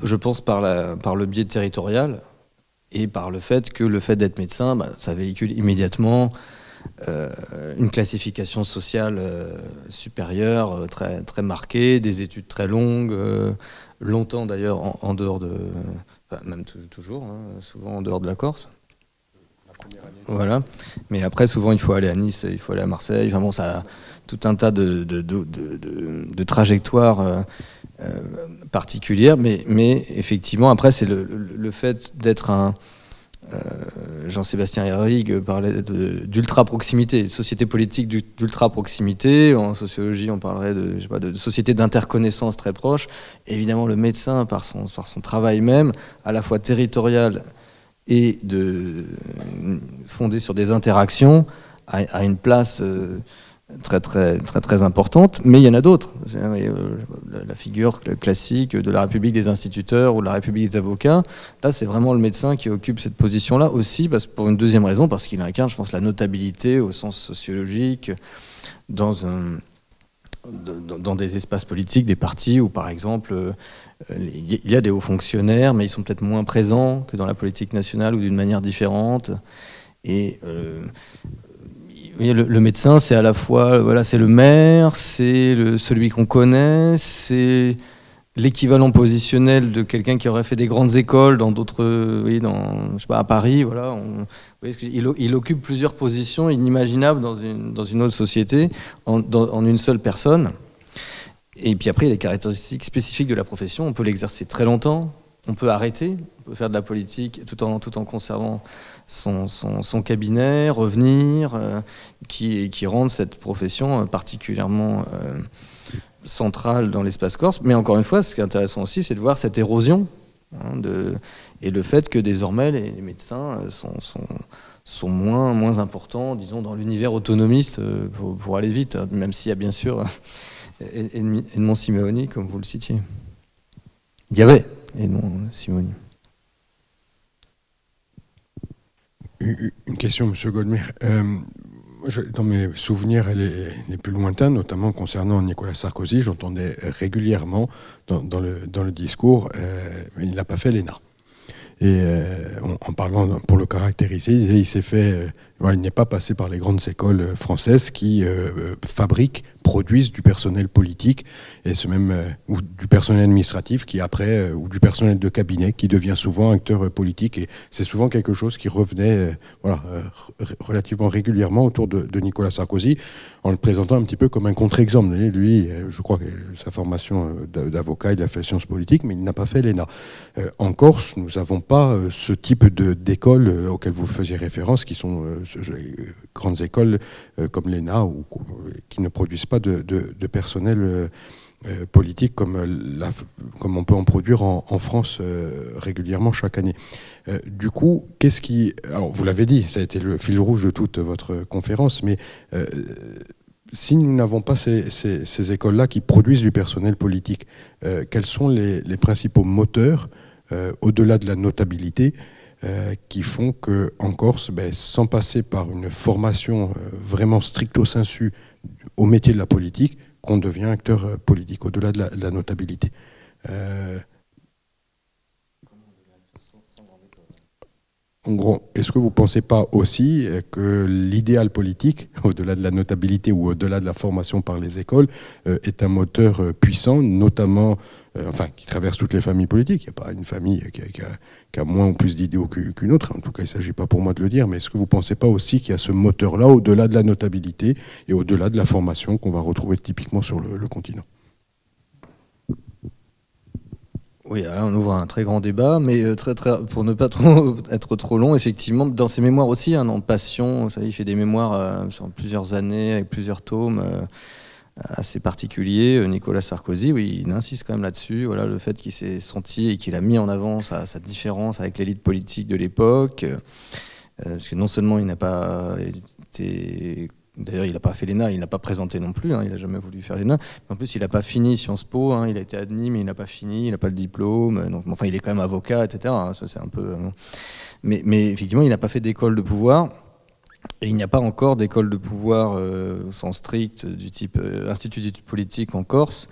Je pense par le biais territorial et par le fait d'être médecin, ça véhicule immédiatement une classification sociale supérieure, très, très marquée, des études très longues, longtemps d'ailleurs en dehors de... Enfin, même toujours, hein, souvent en dehors de la Corse. Voilà. Mais après, souvent, il faut aller à Nice, il faut aller à Marseille. Enfin bon, ça a tout un tas de trajectoires particulières. Mais effectivement, après, c'est le fait d'être un... Jean-Sébastien Herrig parlait d'ultra-proximité, de société politique d'ultra-proximité. En sociologie, on parlerait de société d'interconnaissance très proche. Évidemment, le médecin, par son travail même, à la fois territorial et fondé sur des interactions, a une place très, très, très, très importante. Mais il y en a d'autres. La figure classique de la République des instituteurs ou de la République des avocats, là, c'est vraiment le médecin qui occupe cette position-là aussi, pour une deuxième raison, parce qu'il incarne, je pense, la notabilité au sens sociologique dans des espaces politiques, des partis où, par exemple, il y a des hauts fonctionnaires, mais ils sont peut-être moins présents que dans la politique nationale ou d'une manière différente. Et le médecin, c'est à la fois, voilà, c'est le maire, c'est celui qu'on connaît, c'est l'équivalent positionnel de quelqu'un qui aurait fait des grandes écoles dans d'autres, je sais pas, à Paris, voilà. Il occupe plusieurs positions inimaginables dans une autre société en une seule personne. Et puis après, il y a des caractéristiques spécifiques de la profession. On peut l'exercer très longtemps, on peut arrêter, on peut faire de la politique tout en conservant son cabinet, revenir, qui rendent cette profession particulièrement centrale dans l'espace corse. Mais encore une fois, ce qui est intéressant aussi, c'est de voir cette érosion et le fait que désormais les médecins sont moins importants, disons, dans l'univers autonomiste, pour aller vite, même s'il y a bien sûr Edmond Simeone, comme vous le citiez. Il y avait Edmond Simeone. Une question, M. Godmer. Dans mes souvenirs les plus lointains, notamment concernant Nicolas Sarkozy, j'entendais régulièrement dans le discours, il n'a pas fait l'ENA. Et en parlant, pour le caractériser, il s'est fait... il n'est pas passé par les grandes écoles françaises qui produisent du personnel politique, et ou du personnel administratif qui après, ou du personnel de cabinet qui devient souvent acteur politique. Et c'est souvent quelque chose qui revenait relativement régulièrement autour de Nicolas Sarkozy, en le présentant un petit peu comme un contre-exemple. Lui, je crois que sa formation d'avocat, il a fait sciences politiques, mais il n'a pas fait l'ENA. En Corse, nous n'avons pas ce type d'écoles auxquelles vous faisiez référence, qui sont grandes écoles comme l'ENA, ou qui ne produisent pas de personnel politique comme on peut en produire en France régulièrement chaque année. Du coup, alors vous l'avez dit, ça a été le fil rouge de toute votre conférence, mais si nous n'avons pas ces écoles-là qui produisent du personnel politique, quels sont les principaux moteurs, au-delà de la notabilité, qui font qu'en Corse, sans passer par une formation vraiment stricto sensu au métier de la politique, qu'on devient acteur politique, au-delà de la notabilité. En gros, est-ce que vous ne pensez pas aussi que l'idéal politique, au-delà de la notabilité ou au-delà de la formation par les écoles, est un moteur puissant, notamment, qui traverse toutes les familles politiques? Il n'y a pas une famille qui a moins ou plus d'idéaux qu'une autre. En tout cas, il ne s'agit pas pour moi de le dire, mais est-ce que vous ne pensez pas aussi qu'il y a ce moteur-là, au-delà de la notabilité et au-delà de la formation qu'on va retrouver typiquement sur le continent? Oui, alors on ouvre un très grand débat, mais pour ne pas être trop long, effectivement, dans ses mémoires aussi, dans Passion, vous savez, il fait des mémoires sur plusieurs années, avec plusieurs tomes assez particuliers. Nicolas Sarkozy, oui, il insiste quand même là-dessus, voilà, le fait qu'il s'est senti et qu'il a mis en avant sa différence avec l'élite politique de l'époque, parce que non seulement il n'a pas été... D'ailleurs, il n'a pas fait l'ENA, il n'a pas présenté non plus, il n'a jamais voulu faire l'ENA. En plus, il n'a pas fini Sciences Po, il a été admis, mais il n'a pas fini, il n'a pas le diplôme. Donc, enfin, il est quand même avocat, etc. Ça, c'est un peu... Mais effectivement, il n'a pas fait d'école de pouvoir. Et il n'y a pas encore d'école de pouvoir au sens strict du type Institut d'études politiques en Corse.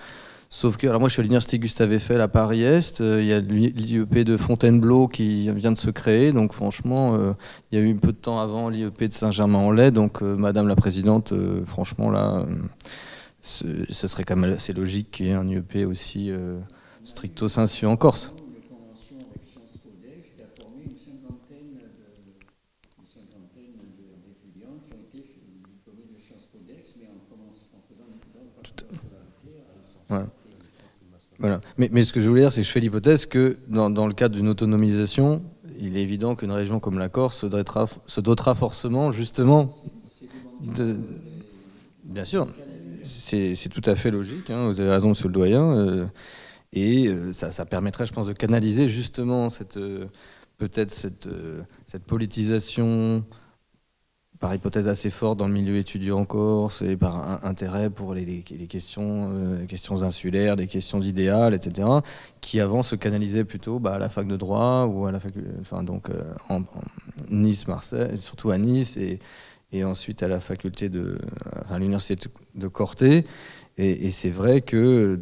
Sauf que, alors moi je suis à l'université Gustave Eiffel à Paris-Est, il y a l'IEP de Fontainebleau qui vient de se créer, donc franchement, il y a eu un peu de temps avant l'IEP de Saint-Germain-en-Laye, donc Madame la Présidente, franchement là, ce serait quand même assez logique qu'il y ait un IEP aussi stricto sensu en Corse. Voilà. Mais ce que je voulais dire, c'est que je fais l'hypothèse que dans le cadre d'une autonomisation, il est évident qu'une région comme la Corse se dotera forcément, justement, de... Bien sûr, c'est tout à fait logique, vous avez raison, monsieur le doyen, et ça permettrait, je pense, de canaliser justement peut-être cette politisation par hypothèse assez forte dans le milieu étudiant en Corse et par intérêt pour les questions insulaires, des questions d'idéal, etc., qui avant se canalisaient plutôt à la fac de droit ou à la fac, en Nice, Marseille, surtout à Nice et ensuite à la faculté à l'université de Corté. Et c'est vrai que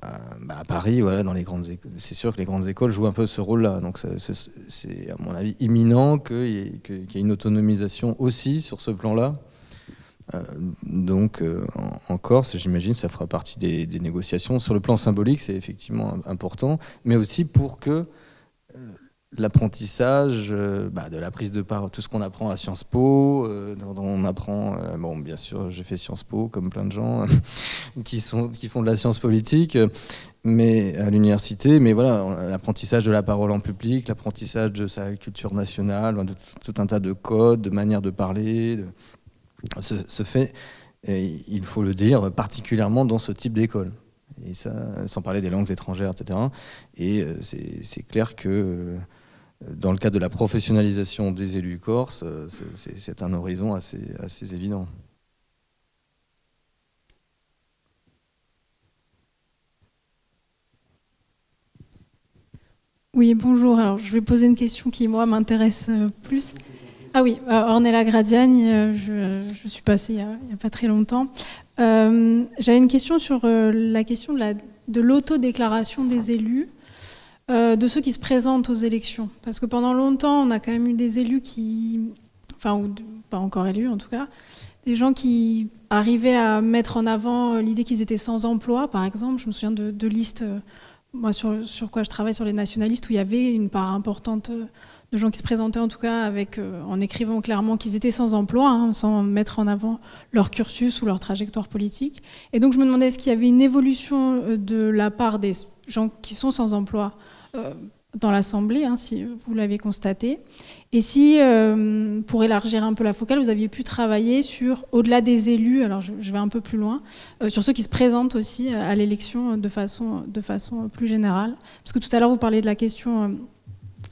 à Paris, voilà, dans les grandes écoles, c'est sûr que les grandes écoles jouent un peu ce rôle-là. Donc c'est à mon avis imminent qu'il y ait une autonomisation aussi sur ce plan-là. En Corse, j'imagine, ça fera partie des négociations. Sur le plan symbolique, c'est effectivement important, mais aussi pour que l'apprentissage de la prise de part, tout ce qu'on apprend à Sciences Po, dont on apprend, bien sûr, j'ai fait Sciences Po comme plein de gens qui font de la science politique, mais à l'université, mais voilà, l'apprentissage de la parole en public, l'apprentissage de sa culture nationale, de tout un tas de codes, de manières de parler, se fait, il faut le dire, particulièrement dans ce type d'école. Et ça, sans parler des langues étrangères, etc. Et c'est clair que dans le cadre de la professionnalisation des élus corses, c'est un horizon assez évident. Oui, bonjour. Alors, je vais poser une question qui, moi, m'intéresse plus. Ah oui, Ornella Gradiani, je suis passée il n'y a pas très longtemps. J'avais une question sur la question de l'autodéclaration des élus, de ceux qui se présentent aux élections. Parce que pendant longtemps, on a quand même eu des élus pas encore élus en tout cas, des gens qui arrivaient à mettre en avant l'idée qu'ils étaient sans emploi, par exemple. Je me souviens de listes, moi sur quoi je travaille, sur les nationalistes, où il y avait une part importante de gens qui se présentaient en tout cas en écrivant clairement qu'ils étaient sans emploi, sans mettre en avant leur cursus ou leur trajectoire politique. Et donc je me demandais, est-ce qu'il y avait une évolution de la part des gens qui sont sans emploi dans l'Assemblée, hein, si vous l'avez constaté. Et si, pour élargir un peu la focale, vous aviez pu travailler sur, au-delà des élus, alors je vais un peu plus loin, sur ceux qui se présentent aussi à l'élection de façon plus générale. Parce que tout à l'heure, vous parliez de la question,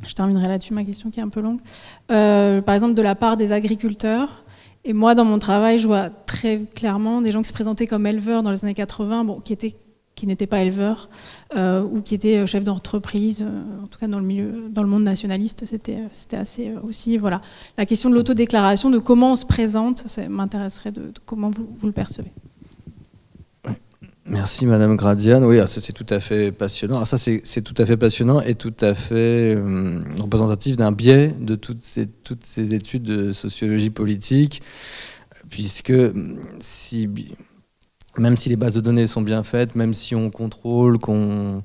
je terminerai là-dessus, ma question qui est un peu longue, par exemple de la part des agriculteurs. Et moi, dans mon travail, je vois très clairement des gens qui se présentaient comme éleveurs dans les années 80, bon, qui n'étaient pas éleveurs ou qui étaient chefs d'entreprise, en tout cas dans le monde nationaliste, c'était assez aussi, voilà. La question de l'autodéclaration, de comment on se présente, ça m'intéresserait de comment vous le percevez. Merci Madame Gradiane. Oui, ça c'est tout à fait passionnant. Alors ça c'est tout à fait passionnant et tout à fait représentatif d'un biais de toutes ces études de sociologie politique, puisque même si les bases de données sont bien faites, même si on contrôle, qu'on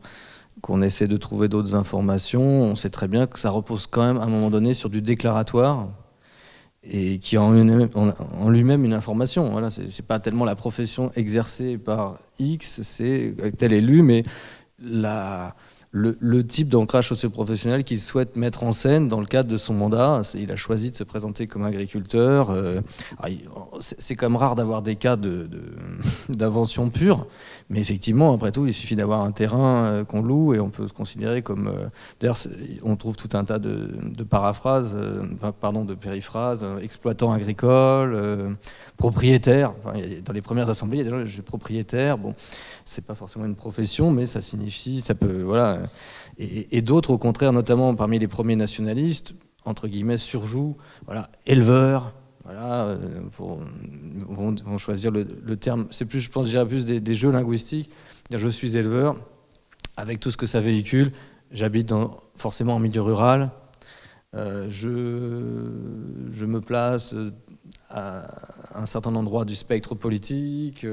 essaie de trouver d'autres informations, on sait très bien que ça repose quand même à un moment donné sur du déclaratoire et qui est en lui-même une information. Voilà, c'est pas tellement la profession exercée par X, c'est tel élu, mais le type d'ancrage socio-professionnel qu'il souhaite mettre en scène dans le cadre de son mandat. Il a choisi de se présenter comme agriculteur. C'est quand même rare d'avoir des cas d'invention pure, mais effectivement, après tout, il suffit d'avoir un terrain qu'on loue et on peut se considérer comme... D'ailleurs, on trouve tout un tas de paraphrases, de périphrases, exploitant agricole, propriétaire. Enfin, dans les premières assemblées, il y a des gens qui disent propriétaire. Bon, c'est pas forcément une profession, mais ça signifie, ça peut, voilà. Et d'autres, au contraire, notamment parmi les premiers nationalistes, entre guillemets, surjouent, voilà, éleveurs, voilà, vont choisir le terme. C'est plus, je pense, je dirais plus des jeux linguistiques. Je suis éleveur, avec tout ce que ça véhicule. J'habite forcément en milieu rural. Je me place à un certain endroit du spectre politique.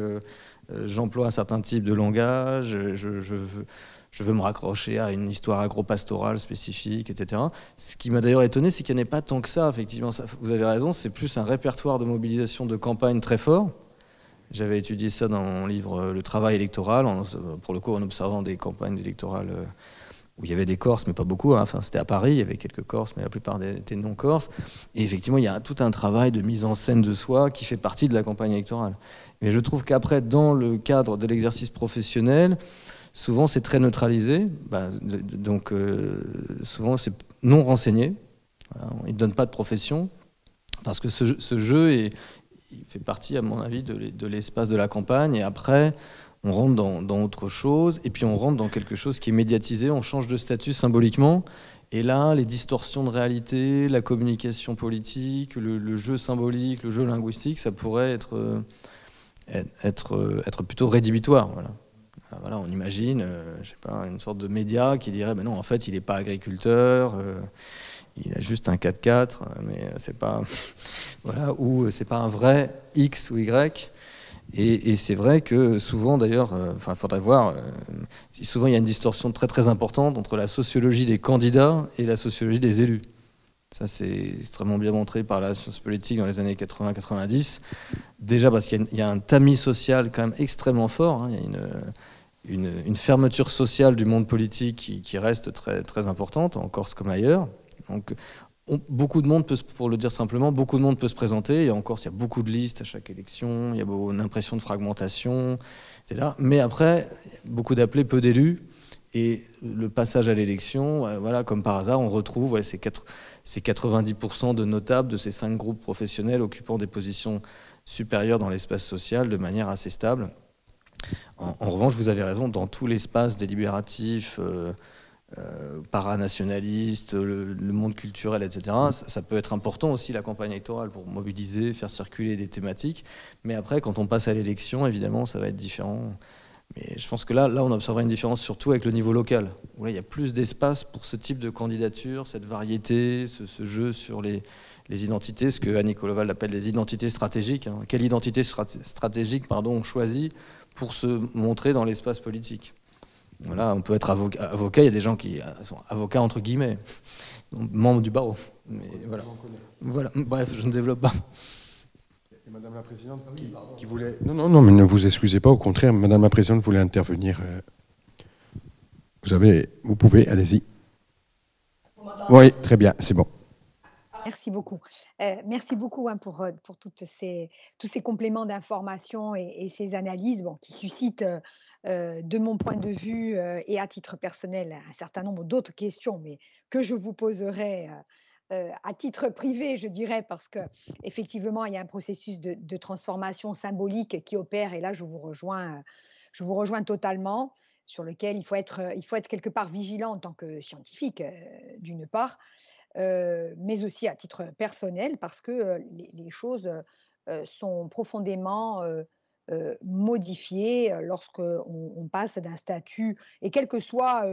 J'emploie un certain type de langage. Je veux me raccrocher à une histoire agro-pastorale spécifique, etc. Ce qui m'a d'ailleurs étonné, c'est qu'il n'y en ait pas tant que ça, effectivement. Vous avez raison, c'est plus un répertoire de mobilisation de campagne très fort. J'avais étudié ça dans mon livre « Le travail électoral », pour le coup en observant des campagnes électorales où il y avait des Corses, mais pas beaucoup. Hein. Enfin, c'était à Paris, il y avait quelques Corses, mais la plupart étaient non-Corses. Et effectivement, il y a tout un travail de mise en scène de soi qui fait partie de la campagne électorale. Mais je trouve qu'après, dans le cadre de l'exercice professionnel, souvent c'est très neutralisé. Donc souvent c'est non renseigné. Voilà, il ne donne pas de profession. Parce que ce jeu, il fait partie, à mon avis, de l'espace de la campagne. Et après, on rentre dans autre chose, et puis on rentre dans quelque chose qui est médiatisé, on change de statut symboliquement, et là, les distorsions de réalité, la communication politique, le jeu symbolique, le jeu linguistique, ça pourrait être plutôt rédhibitoire. Voilà. Voilà, on imagine, je sais pas, une sorte de média qui dirait, ben non, en fait, il n'est pas agriculteur, il a juste un 4x4, mais c'est pas, voilà, ou c'est pas un vrai X ou Y. Et c'est vrai que souvent, d'ailleurs, il faudrait voir, souvent il y a une distorsion très très importante entre la sociologie des candidats et la sociologie des élus. Ça, c'est extrêmement bien montré par la science politique dans les années 80-90. Déjà parce qu'il y a un tamis social quand même extrêmement fort. Hein. Il y a une fermeture sociale du monde politique qui reste très, très importante, en Corse comme ailleurs. Donc, beaucoup de monde peut, pour le dire simplement, beaucoup de monde peut se présenter. Et en Corse, il y a beaucoup de listes à chaque élection, il y a une impression de fragmentation, etc. Mais après, beaucoup d'appelés, peu d'élus. Et le passage à l'élection, voilà, comme par hasard, on retrouve ces 90% de notables de ces 5 groupes professionnels occupant des positions supérieures dans l'espace social de manière assez stable. En revanche, vous avez raison, dans tout l'espace délibératif, paranationaliste, le monde culturel, etc., ça peut être important aussi, la campagne électorale, pour mobiliser, faire circuler des thématiques. Mais après, quand on passe à l'élection, évidemment, ça va être différent. Mais je pense que là, on observera une différence surtout avec le niveau local, où là, il y a plus d'espace pour ce type de candidature, cette variété, ce jeu sur les identités, ce que Annie Kollwald appelle les identités stratégiques. Hein. Quelle identité stratégique on choisit pour se montrer dans l'espace politique? Voilà, on peut être avocat, il y a des gens qui sont avocats entre guillemets, membres du barreau. Mais voilà. Bref, je ne développe pas. Et Madame la Présidente qui voulait... Non, mais ne vous excusez pas, au contraire, Madame la Présidente voulait intervenir. Vous pouvez, allez-y. Oui, très bien, c'est bon. Merci beaucoup. Merci beaucoup pour tous ces compléments d'information et ces analyses qui suscitent, de mon point de vue et à titre personnel, un certain nombre d'autres questions, mais que je vous poserai à titre privé, je dirais, parce qu'effectivement, il y a un processus de transformation symbolique qui opère, et là, je vous rejoins totalement, sur lequel il faut être quelque part vigilant en tant que scientifique, d'une part, mais aussi à titre personnel parce que les choses sont profondément modifiées lorsqu'on passe d'un statut, et quel que soit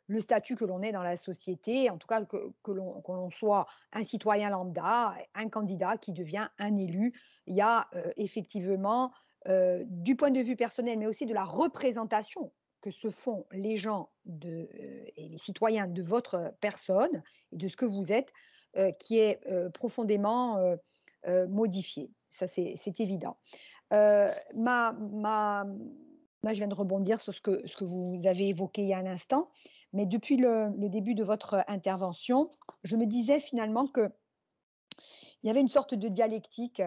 le statut que l'on ait dans la société, en tout cas que l'on soit un citoyen lambda, un candidat qui devient un élu. Il y a effectivement, du point de vue personnel, mais aussi de la représentation que se font les gens et les citoyens de votre personne et de ce que vous êtes, qui est profondément modifié. Ça, c'est évident. Là, je viens de rebondir sur ce que vous avez évoqué il y a un instant, mais depuis le début de votre intervention, je me disais finalement qu'il y avait une sorte de dialectique,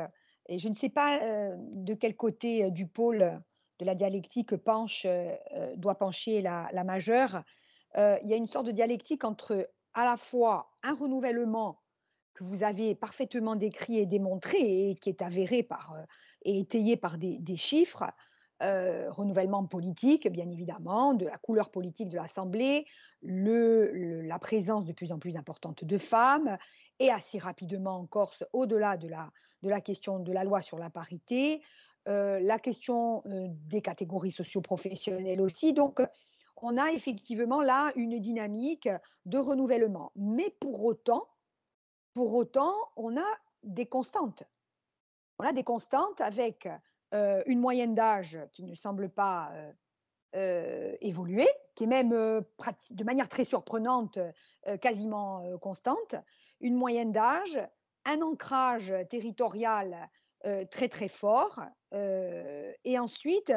et je ne sais pas de quel côté du pôle de la dialectique doit pencher la majeure. Il y a une sorte de dialectique entre à la fois un renouvellement que vous avez parfaitement décrit et démontré et qui est avéré et étayé par des chiffres, renouvellement politique, bien évidemment, de la couleur politique de l'Assemblée, la présence de plus en plus importante de femmes, et assez rapidement en Corse, au-delà de la question de la loi sur la parité, la question des catégories socio-professionnelles aussi. Donc, on a effectivement là une dynamique de renouvellement. Mais pour autant, on a des constantes. On a des constantes avec une moyenne d'âge qui ne semble pas évoluer, qui est même de manière très surprenante, quasiment constante, une moyenne d'âge, un ancrage territorial très très fort, et ensuite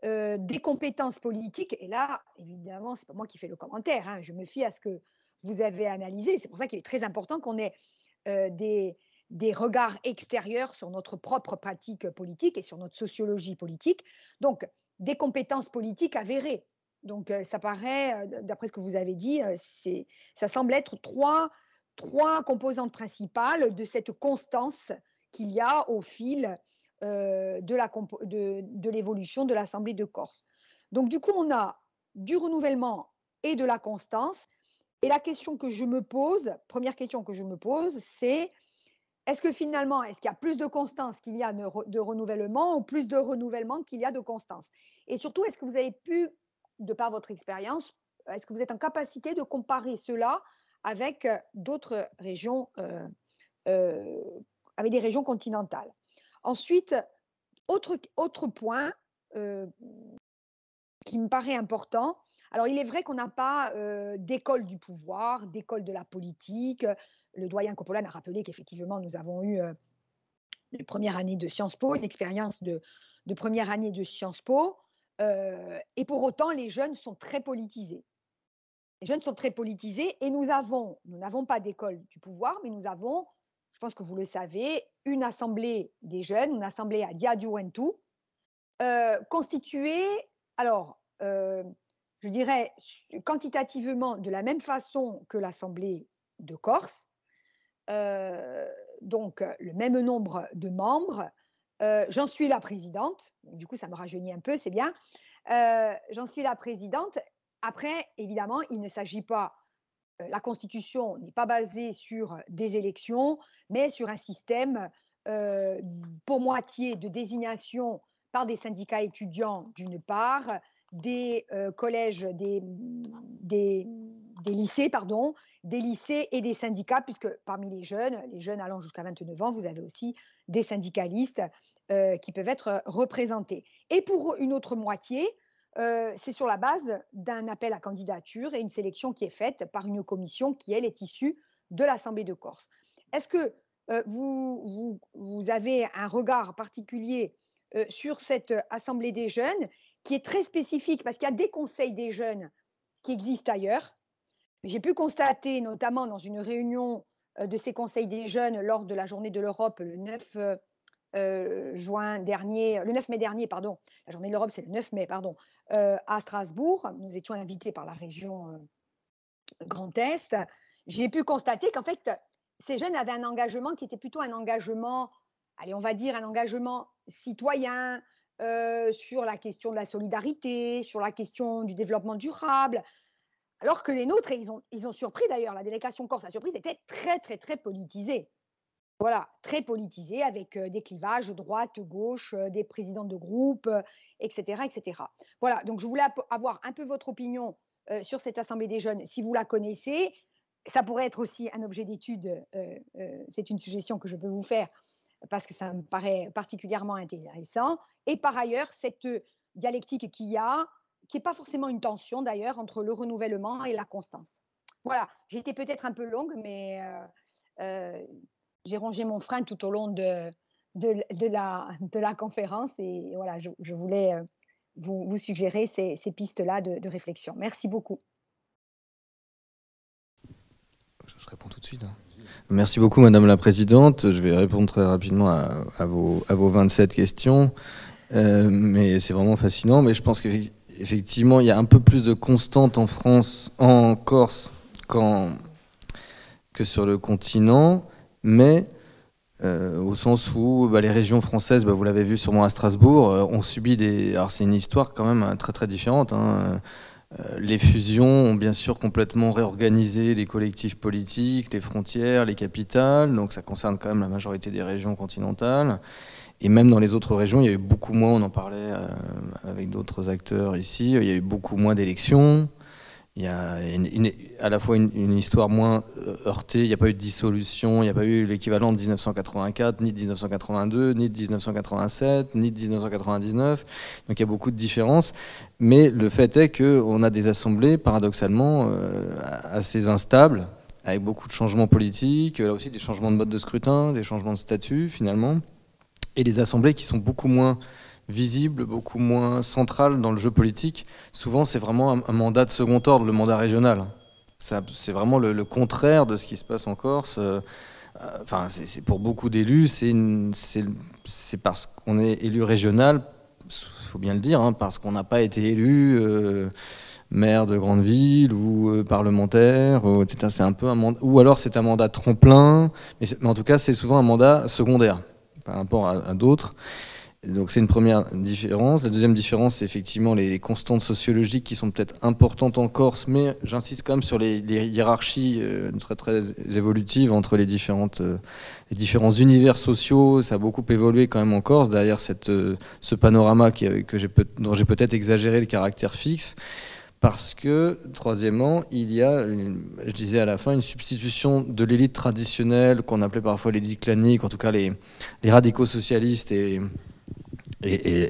des compétences politiques. Et là, évidemment, c'est pas moi qui fais le commentaire, hein, je me fie à ce que vous avez analysé. C'est pour ça qu'il est très important qu'on ait des regards extérieurs sur notre propre pratique politique et sur notre sociologie politique. Donc, des compétences politiques avérées. Donc, ça paraît, d'après ce que vous avez dit, ça semble être trois composantes principales de cette constance qu'il y a au fil de l'évolution de l'Assemblée de Corse. Donc, du coup, on a du renouvellement et de la constance. Et la question que je me pose, première question que je me pose, c'est est-ce qu'il y a plus de constance qu'il y a de renouvellement, ou plus de renouvellement qu'il y a de constance? Et surtout, est-ce que vous avez pu, de par votre expérience, est-ce que vous êtes en capacité de comparer cela avec d'autres régions, avec des régions continentales? Ensuite, autre point qui me paraît important. Alors, il est vrai qu'on n'a pas d'école du pouvoir, d'école de la politique. Le doyen Coppola a rappelé qu'effectivement, nous avons eu une première année de Sciences Po, une expérience de première année de Sciences Po. Et pour autant, les jeunes sont très politisés. Les jeunes sont très politisés et nous n'avons pas d'école du pouvoir, mais nous avons, je pense que vous le savez, une assemblée des jeunes, une assemblée à Diaduentu, constituée, alors, je dirais, quantitativement de la même façon que l'Assemblée de Corse, donc le même nombre de membres. J'en suis la présidente, du coup ça me rajeunit un peu, c'est bien. J'en suis la présidente. Après, évidemment, il ne s'agit pas, la Constitution n'est pas basée sur des élections, mais sur un système pour moitié de désignation par des syndicats étudiants d'une part, des collèges, des lycées, pardon, des lycées et des syndicats, puisque parmi les jeunes allant jusqu'à 29 ans, vous avez aussi des syndicalistes qui peuvent être représentés. Et pour une autre moitié, c'est sur la base d'un appel à candidature et une sélection qui est faite par une commission qui, elle, est issue de l'Assemblée de Corse. Est-ce que vous avez un regard particulier sur cette Assemblée des jeunes qui est très spécifique parce qu'il y a des conseils des jeunes qui existent ailleurs, J'ai pu constater, notamment dans une réunion de ces conseils des jeunes lors de la journée de l'Europe le 9 juin dernier, le 9 mai dernier, pardon, la journée de l'Europe c'est le 9 mai, pardon, à Strasbourg, nous étions invités par la région Grand Est, j'ai pu constater qu'en fait, ces jeunes avaient un engagement qui était plutôt un engagement, allez, on va dire un engagement citoyen, sur la question de la solidarité, sur la question du développement durable, alors que les nôtres, et ils ont surpris d'ailleurs, la délégation corse a surpris, c'était très, très, très politisé. Voilà, très politisé, avec des clivages droite, gauche, des présidents de groupe, etc., etc. Voilà, donc je voulais avoir un peu votre opinion sur cette Assemblée des jeunes, si vous la connaissez. Ça pourrait être aussi un objet d'étude, c'est une suggestion que je peux vous faire, parce que ça me paraît particulièrement intéressant. Et par ailleurs, cette dialectique qu'il y a, qui n'est pas forcément une tension d'ailleurs, entre le renouvellement et la constance. Voilà, j'ai été peut-être un peu longue, mais j'ai rongé mon frein tout au long de la conférence et voilà, je voulais vous suggérer ces pistes-là de réflexion. Merci beaucoup. Je réponds tout de suite. Merci beaucoup, Madame la Présidente. Je vais répondre très rapidement à vos 27 questions. Mais c'est vraiment fascinant. Mais je pense qu'effectivement, il y a un peu plus de constante en France, en Corse, que sur le continent. Mais au sens où les régions françaises, vous l'avez vu sûrement à Strasbourg, ont subi des... Alors c'est une histoire quand même très très différente. Les fusions ont bien sûr complètement réorganisé les collectifs politiques, les frontières, les capitales. Donc ça concerne quand même la majorité des régions continentales. Et même dans les autres régions, il y a eu beaucoup moins, on en parlait avec d'autres acteurs ici, il y a eu beaucoup moins d'élections. Il y a à la fois une histoire moins heurtée, il n'y a pas eu de dissolution, il n'y a pas eu l'équivalent de 1984, ni de 1982, ni de 1987, ni de 1999. Donc il y a beaucoup de différences. Mais le fait est qu'on a des assemblées, paradoxalement, assez instables, avec beaucoup de changements politiques, là aussi des changements de mode de scrutin, des changements de statut finalement, et des assemblées qui sont beaucoup moins visible, beaucoup moins centrale dans le jeu politique. Souvent, c'est vraiment un mandat de second ordre, le mandat régional. C'est vraiment le contraire de ce qui se passe en Corse. Enfin, c'est pour beaucoup d'élus, c'est parce qu'on est élu régional, il faut bien le dire, parce qu'on n'a pas été élu maire de grande ville ou parlementaire, etc. C'est un peu un mandat, ou alors c'est un mandat tremplin, mais en tout cas, c'est souvent un mandat secondaire par rapport à d'autres. Donc c'est une première différence. La deuxième différence, c'est effectivement les constantes sociologiques qui sont peut-être importantes en Corse, mais j'insiste quand même sur les hiérarchies très, très évolutives entre les différents univers sociaux. Ça a beaucoup évolué quand même en Corse, derrière ce panorama dont j'ai peut-être exagéré le caractère fixe. Parce que, troisièmement, il y a, je disais à la fin, une substitution de l'élite traditionnelle, qu'on appelait parfois l'élite clanique, en tout cas les radicaux socialistes et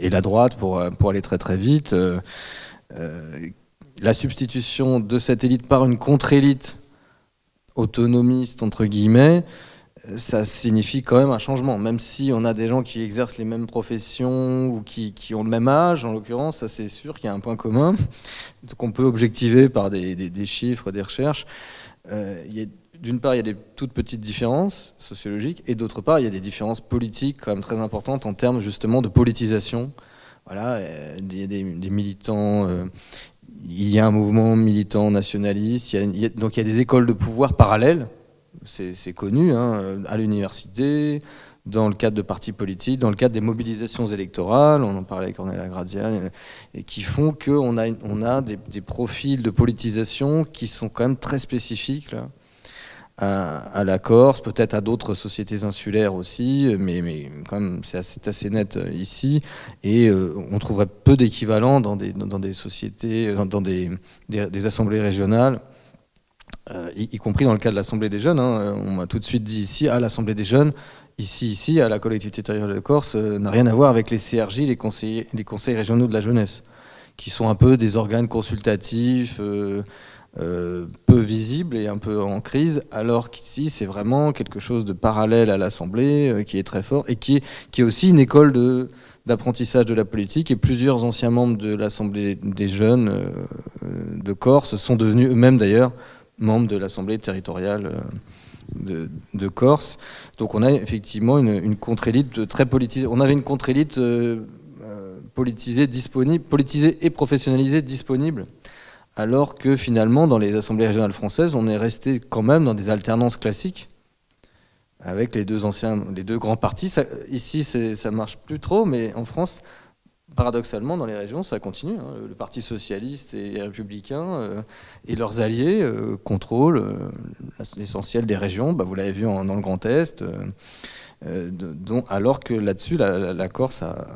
la droite, pour aller très très vite. La substitution de cette élite par une contre-élite autonomiste, entre guillemets, ça signifie quand même un changement, même si on a des gens qui exercent les mêmes professions ou qui ont le même âge, en l'occurrence, ça c'est sûr qu'il y a un point commun qu'on peut objectiver par des chiffres, des recherches. D'une part, il y a des toutes petites différences sociologiques, et d'autre part, il y a des différences politiques quand même très importantes en termes justement de politisation. Voilà, il y a des militants, il y a un mouvement militant nationaliste, donc il y a des écoles de pouvoir parallèles. C'est connu, à l'université, dans le cadre de partis politiques, dans le cadre des mobilisations électorales, on en parlait avec Ornella Gradiani, et qui font qu'on a des profils de politisation qui sont quand même très spécifiques là, à la Corse, peut-être à d'autres sociétés insulaires aussi, mais quand même c'est assez net ici, et on trouverait peu d'équivalents dans des sociétés, dans des assemblées régionales. Y compris dans le cas de l'Assemblée des jeunes, on m'a tout de suite dit ici, l'Assemblée des jeunes, ici, à la collectivité territoriale de Corse, n'a rien à voir avec les CRJ, les conseils régionaux de la jeunesse, qui sont un peu des organes consultatifs, peu visibles et un peu en crise, alors qu'ici, c'est vraiment quelque chose de parallèle à l'Assemblée, qui est très fort, et qui est aussi une école d'apprentissage de la politique, et plusieurs anciens membres de l'Assemblée des jeunes de Corse sont devenus eux-mêmes d'ailleurs membres de l'Assemblée territoriale de Corse. Donc on a effectivement une contre-élite très politisée. On avait une contre-élite politisée et professionnalisée disponible, alors que finalement dans les assemblées régionales françaises, on est resté quand même dans des alternances classiques avec les deux grands partis. Ici, ça marche plus trop, mais en France, paradoxalement, dans les régions, ça continue. Le Parti socialiste et républicain et leurs alliés contrôlent l'essentiel des régions. Vous l'avez vu dans le Grand Est. Alors que là-dessus, la Corse a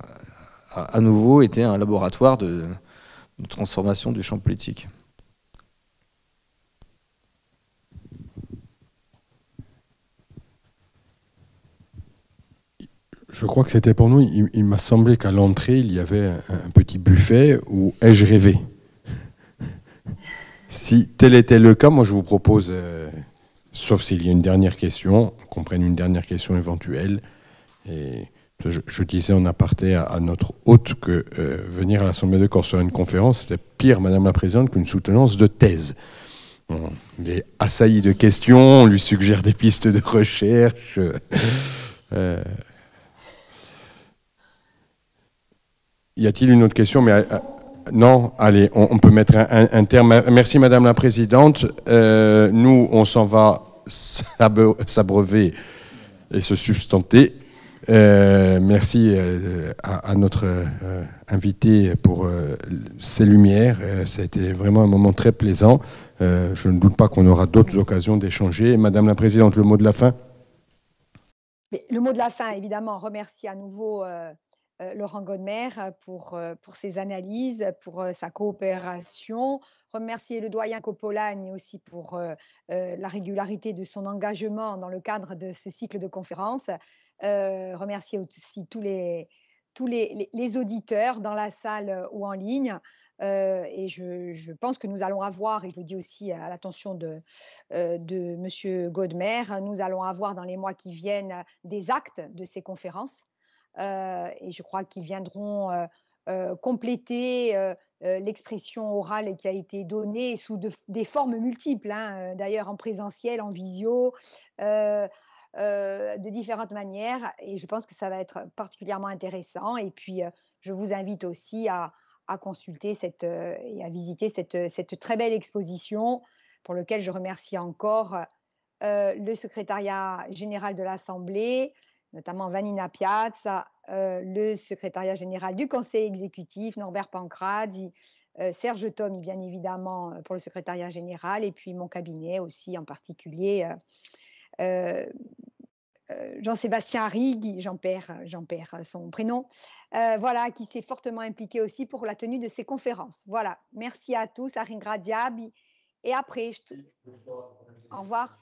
à nouveau été un laboratoire de transformation du champ politique. Je crois que c'était pour nous. Il m'a semblé qu'à l'entrée, il y avait un petit buffet où ai-je rêvé. Si tel était le cas, moi je vous propose, sauf s'il y a une dernière question, qu'on prenne une dernière question éventuelle. Et je disais en aparté à notre hôte que venir à l'Assemblée de Corse sur une conférence, c'était pire, Madame la Présidente, qu'une soutenance de thèse. Il est assailli de questions, on lui suggère des pistes de recherche. Y a-t-il une autre question? Mais non, allez, on peut mettre un terme. Merci Madame la Présidente. Nous, on s'en va s'abreuver et se substanter. Merci à notre invité pour ses lumières. Ça a été vraiment un moment très plaisant. Je ne doute pas qu'on aura d'autres occasions d'échanger. Madame la Présidente, le mot de la fin? Le mot de la fin, évidemment, remercie à nouveau Laurent Godmer pour ses analyses, pour sa coopération. Remercier le doyen Copolagne aussi pour la régularité de son engagement dans le cadre de ce cycle de conférences. Remercier aussi tous les auditeurs dans la salle ou en ligne. Et je pense que nous allons avoir, et je le dis aussi à l'attention de Monsieur Godmer, nous allons avoir dans les mois qui viennent des actes de ces conférences. Et je crois qu'ils viendront compléter l'expression orale qui a été donnée sous des formes multiples, d'ailleurs en présentiel, en visio, de différentes manières. Et je pense que ça va être particulièrement intéressant. Et puis, je vous invite aussi à consulter et à visiter cette très belle exposition pour laquelle je remercie encore le secrétariat général de l'Assemblée, notamment Vanina Piazza, le secrétariat général du Conseil exécutif, Norbert Pancradi, Serge Tomi, bien évidemment, pour le secrétariat général, et puis mon cabinet aussi, en particulier Jean-Sébastien Arrigui, j'en perds son prénom, voilà, qui s'est fortement impliqué aussi pour la tenue de ces conférences. Voilà, merci à tous, à Ringradiabi, et après, au revoir.